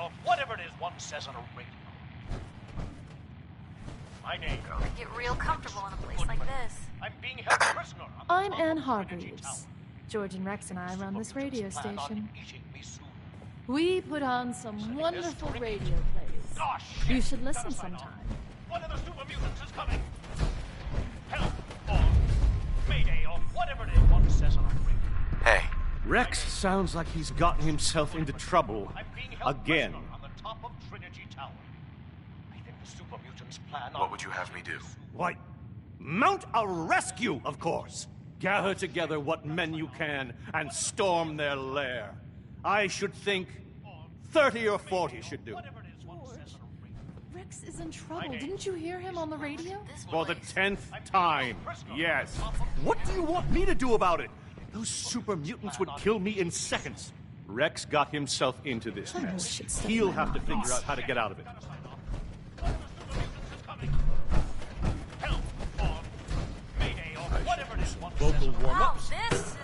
or whatever it is one says on a radio. My name. Get real comfortable in a place like this. I'm being held prisoner. I'm Anne Hargreaves. George and Rex and I run this radio station. We put on some wonderful radio plays. You should listen sometime. One of the super mutants is coming. Help or mayday or whatever it is one says on a radio. Hey. Rex sounds like he's gotten himself into trouble again. On the top of Trinity Tower. I think the super mutants plan on... What would you have me do? Why, mount a rescue, of course. Gather together what men you can and storm their lair. I should think 30 or 40 should do. Rex is in trouble. Didn't you hear him on the radio? For the 10th time, yes. What do you want me to do about it? Those super mutants would kill me in seconds. Rex got himself into this mess. He'll have to figure out how to get out of it. Vocal warm-ups. Oh, this is...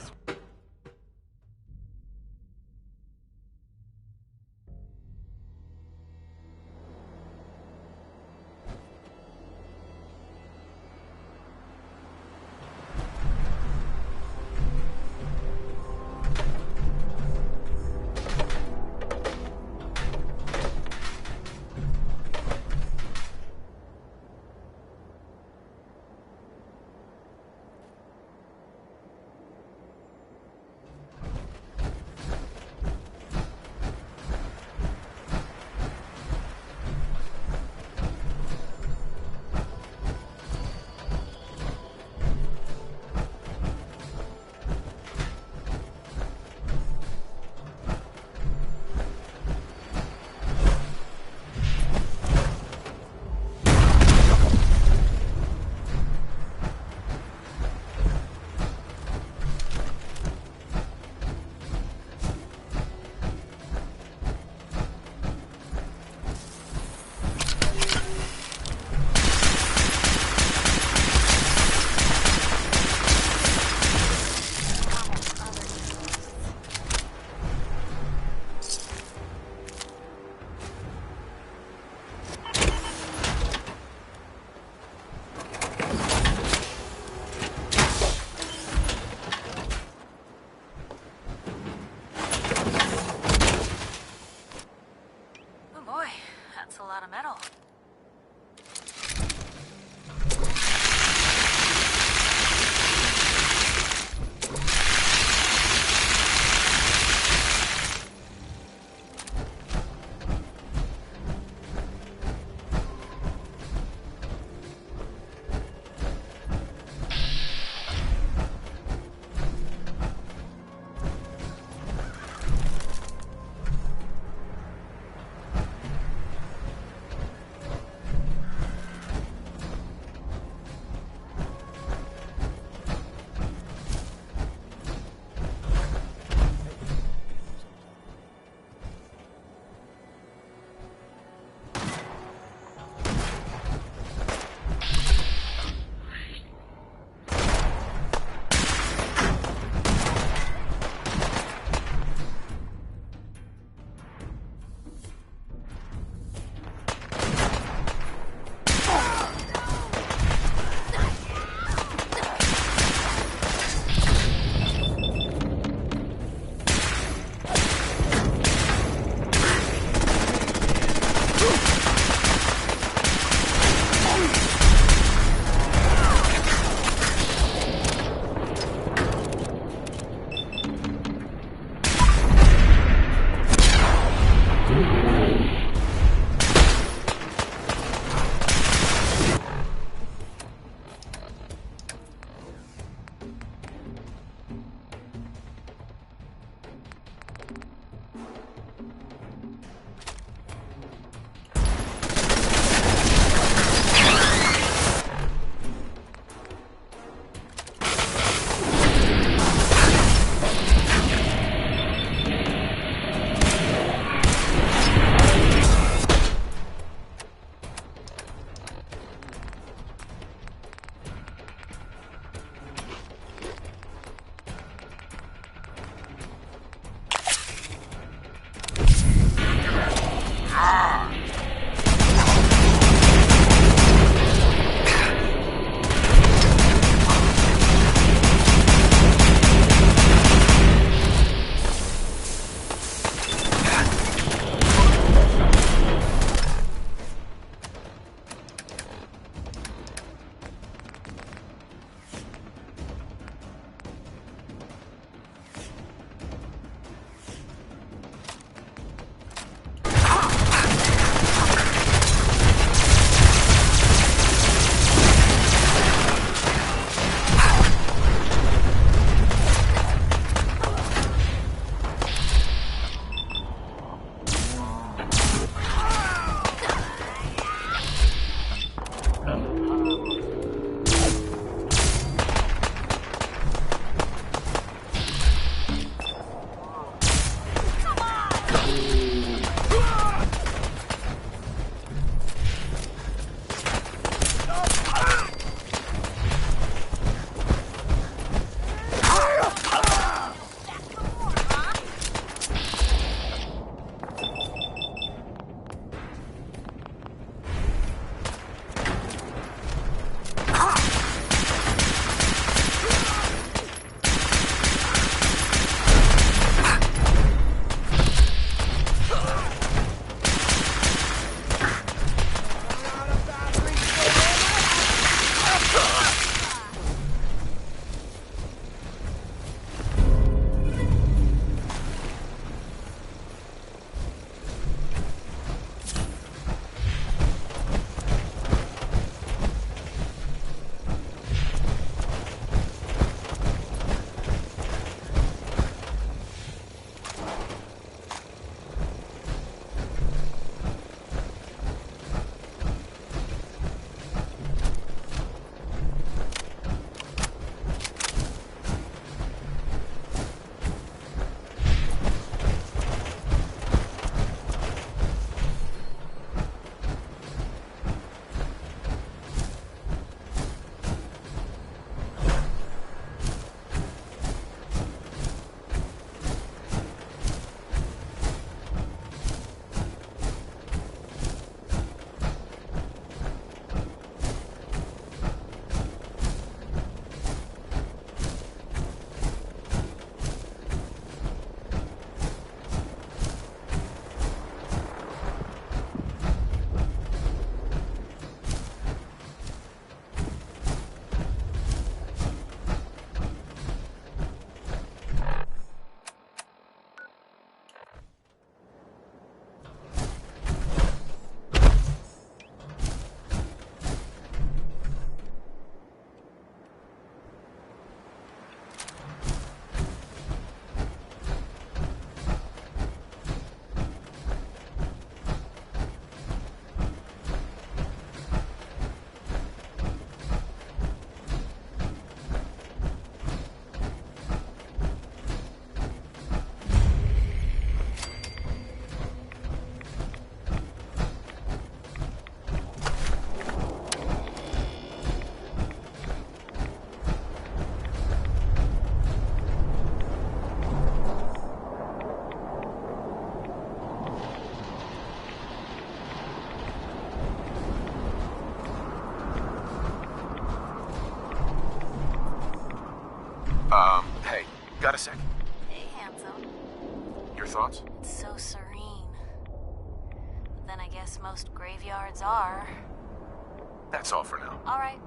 Got a sec? Hey, handsome. Your thoughts? It's so serene. But then I guess most graveyards are. That's all for now. All right.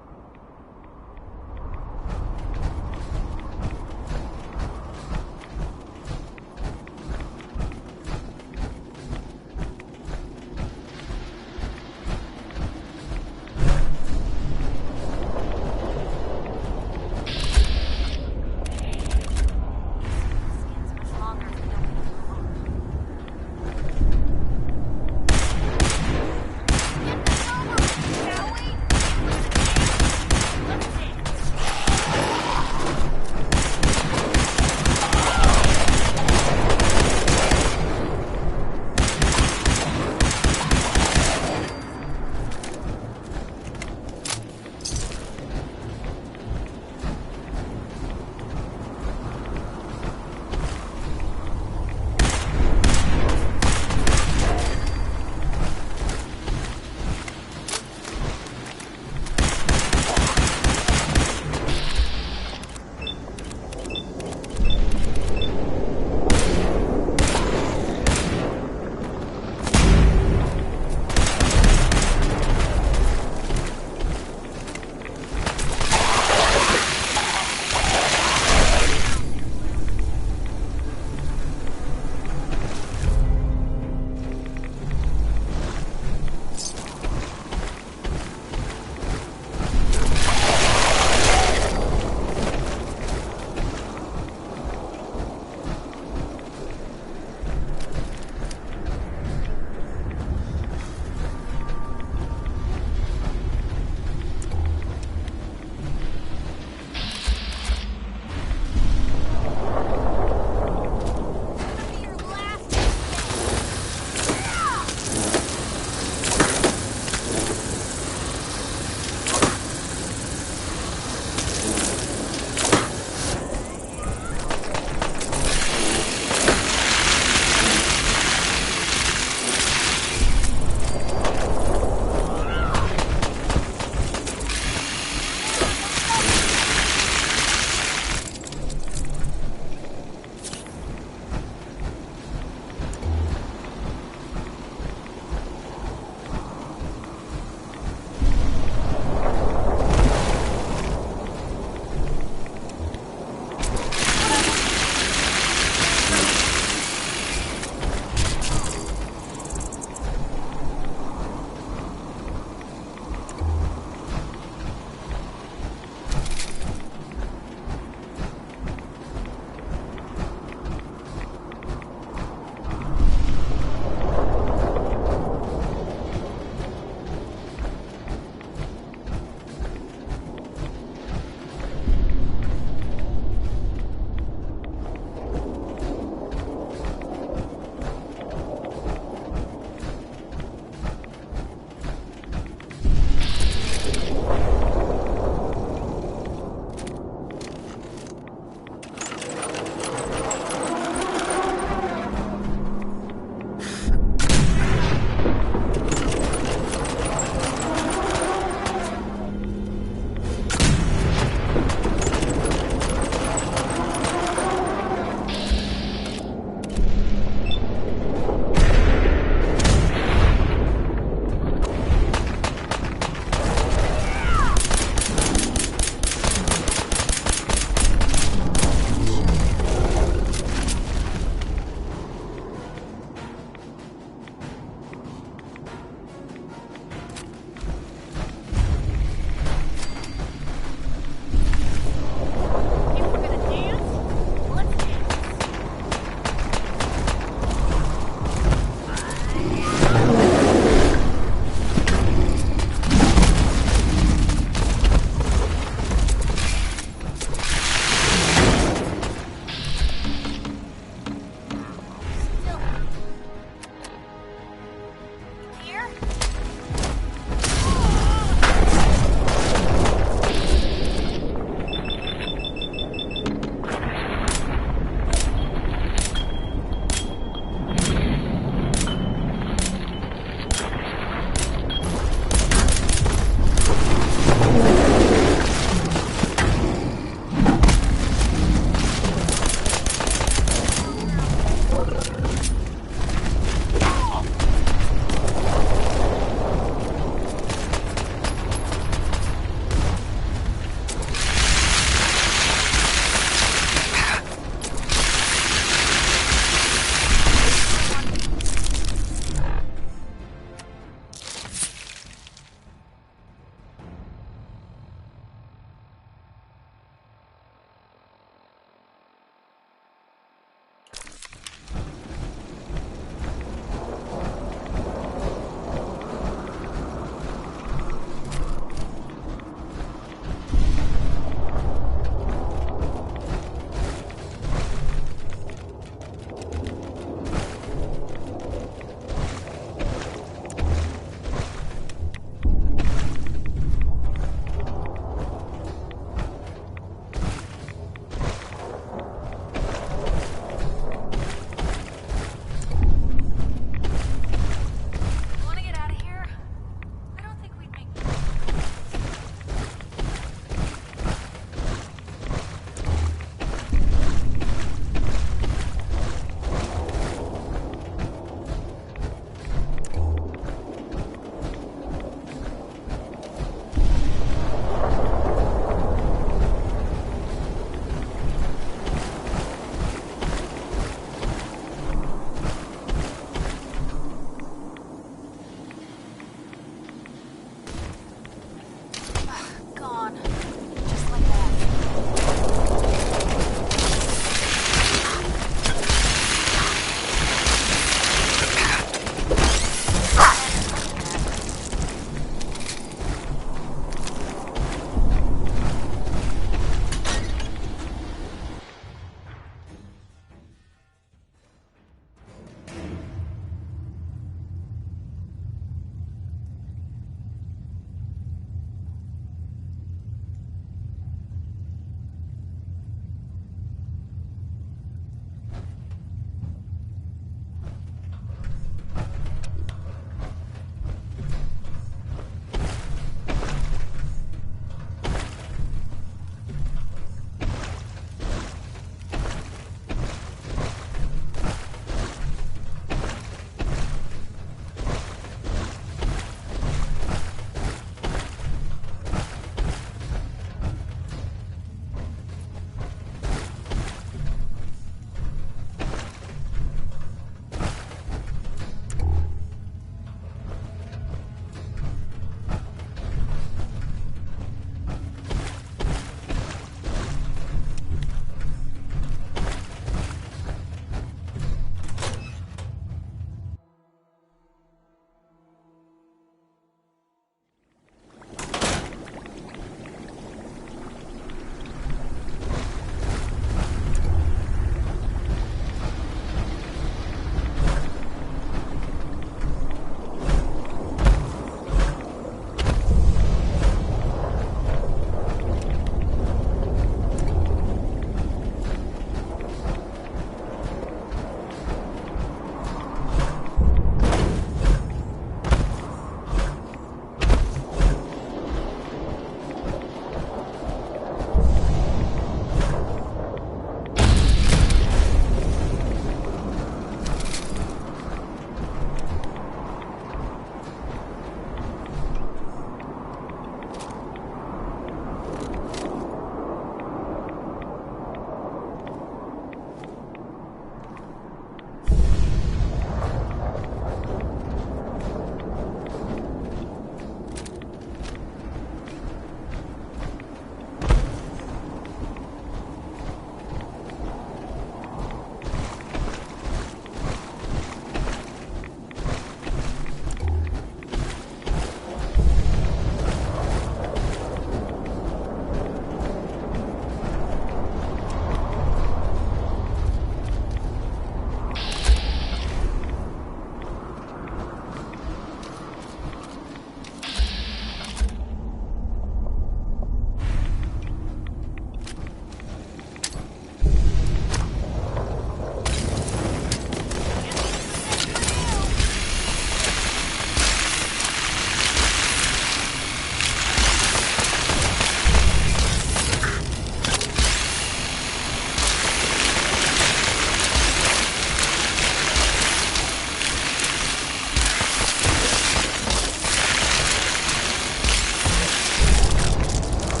Shall we?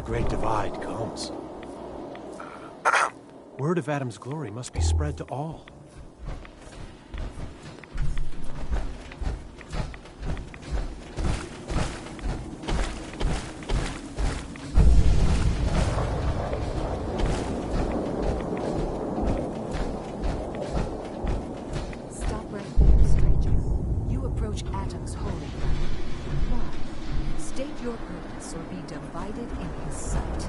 Great Divide comes. Word of Adam's glory must be spread to all. Stop right there, stranger. You approach Adam's holy ground. Why? State your purpose or be divided in his sight.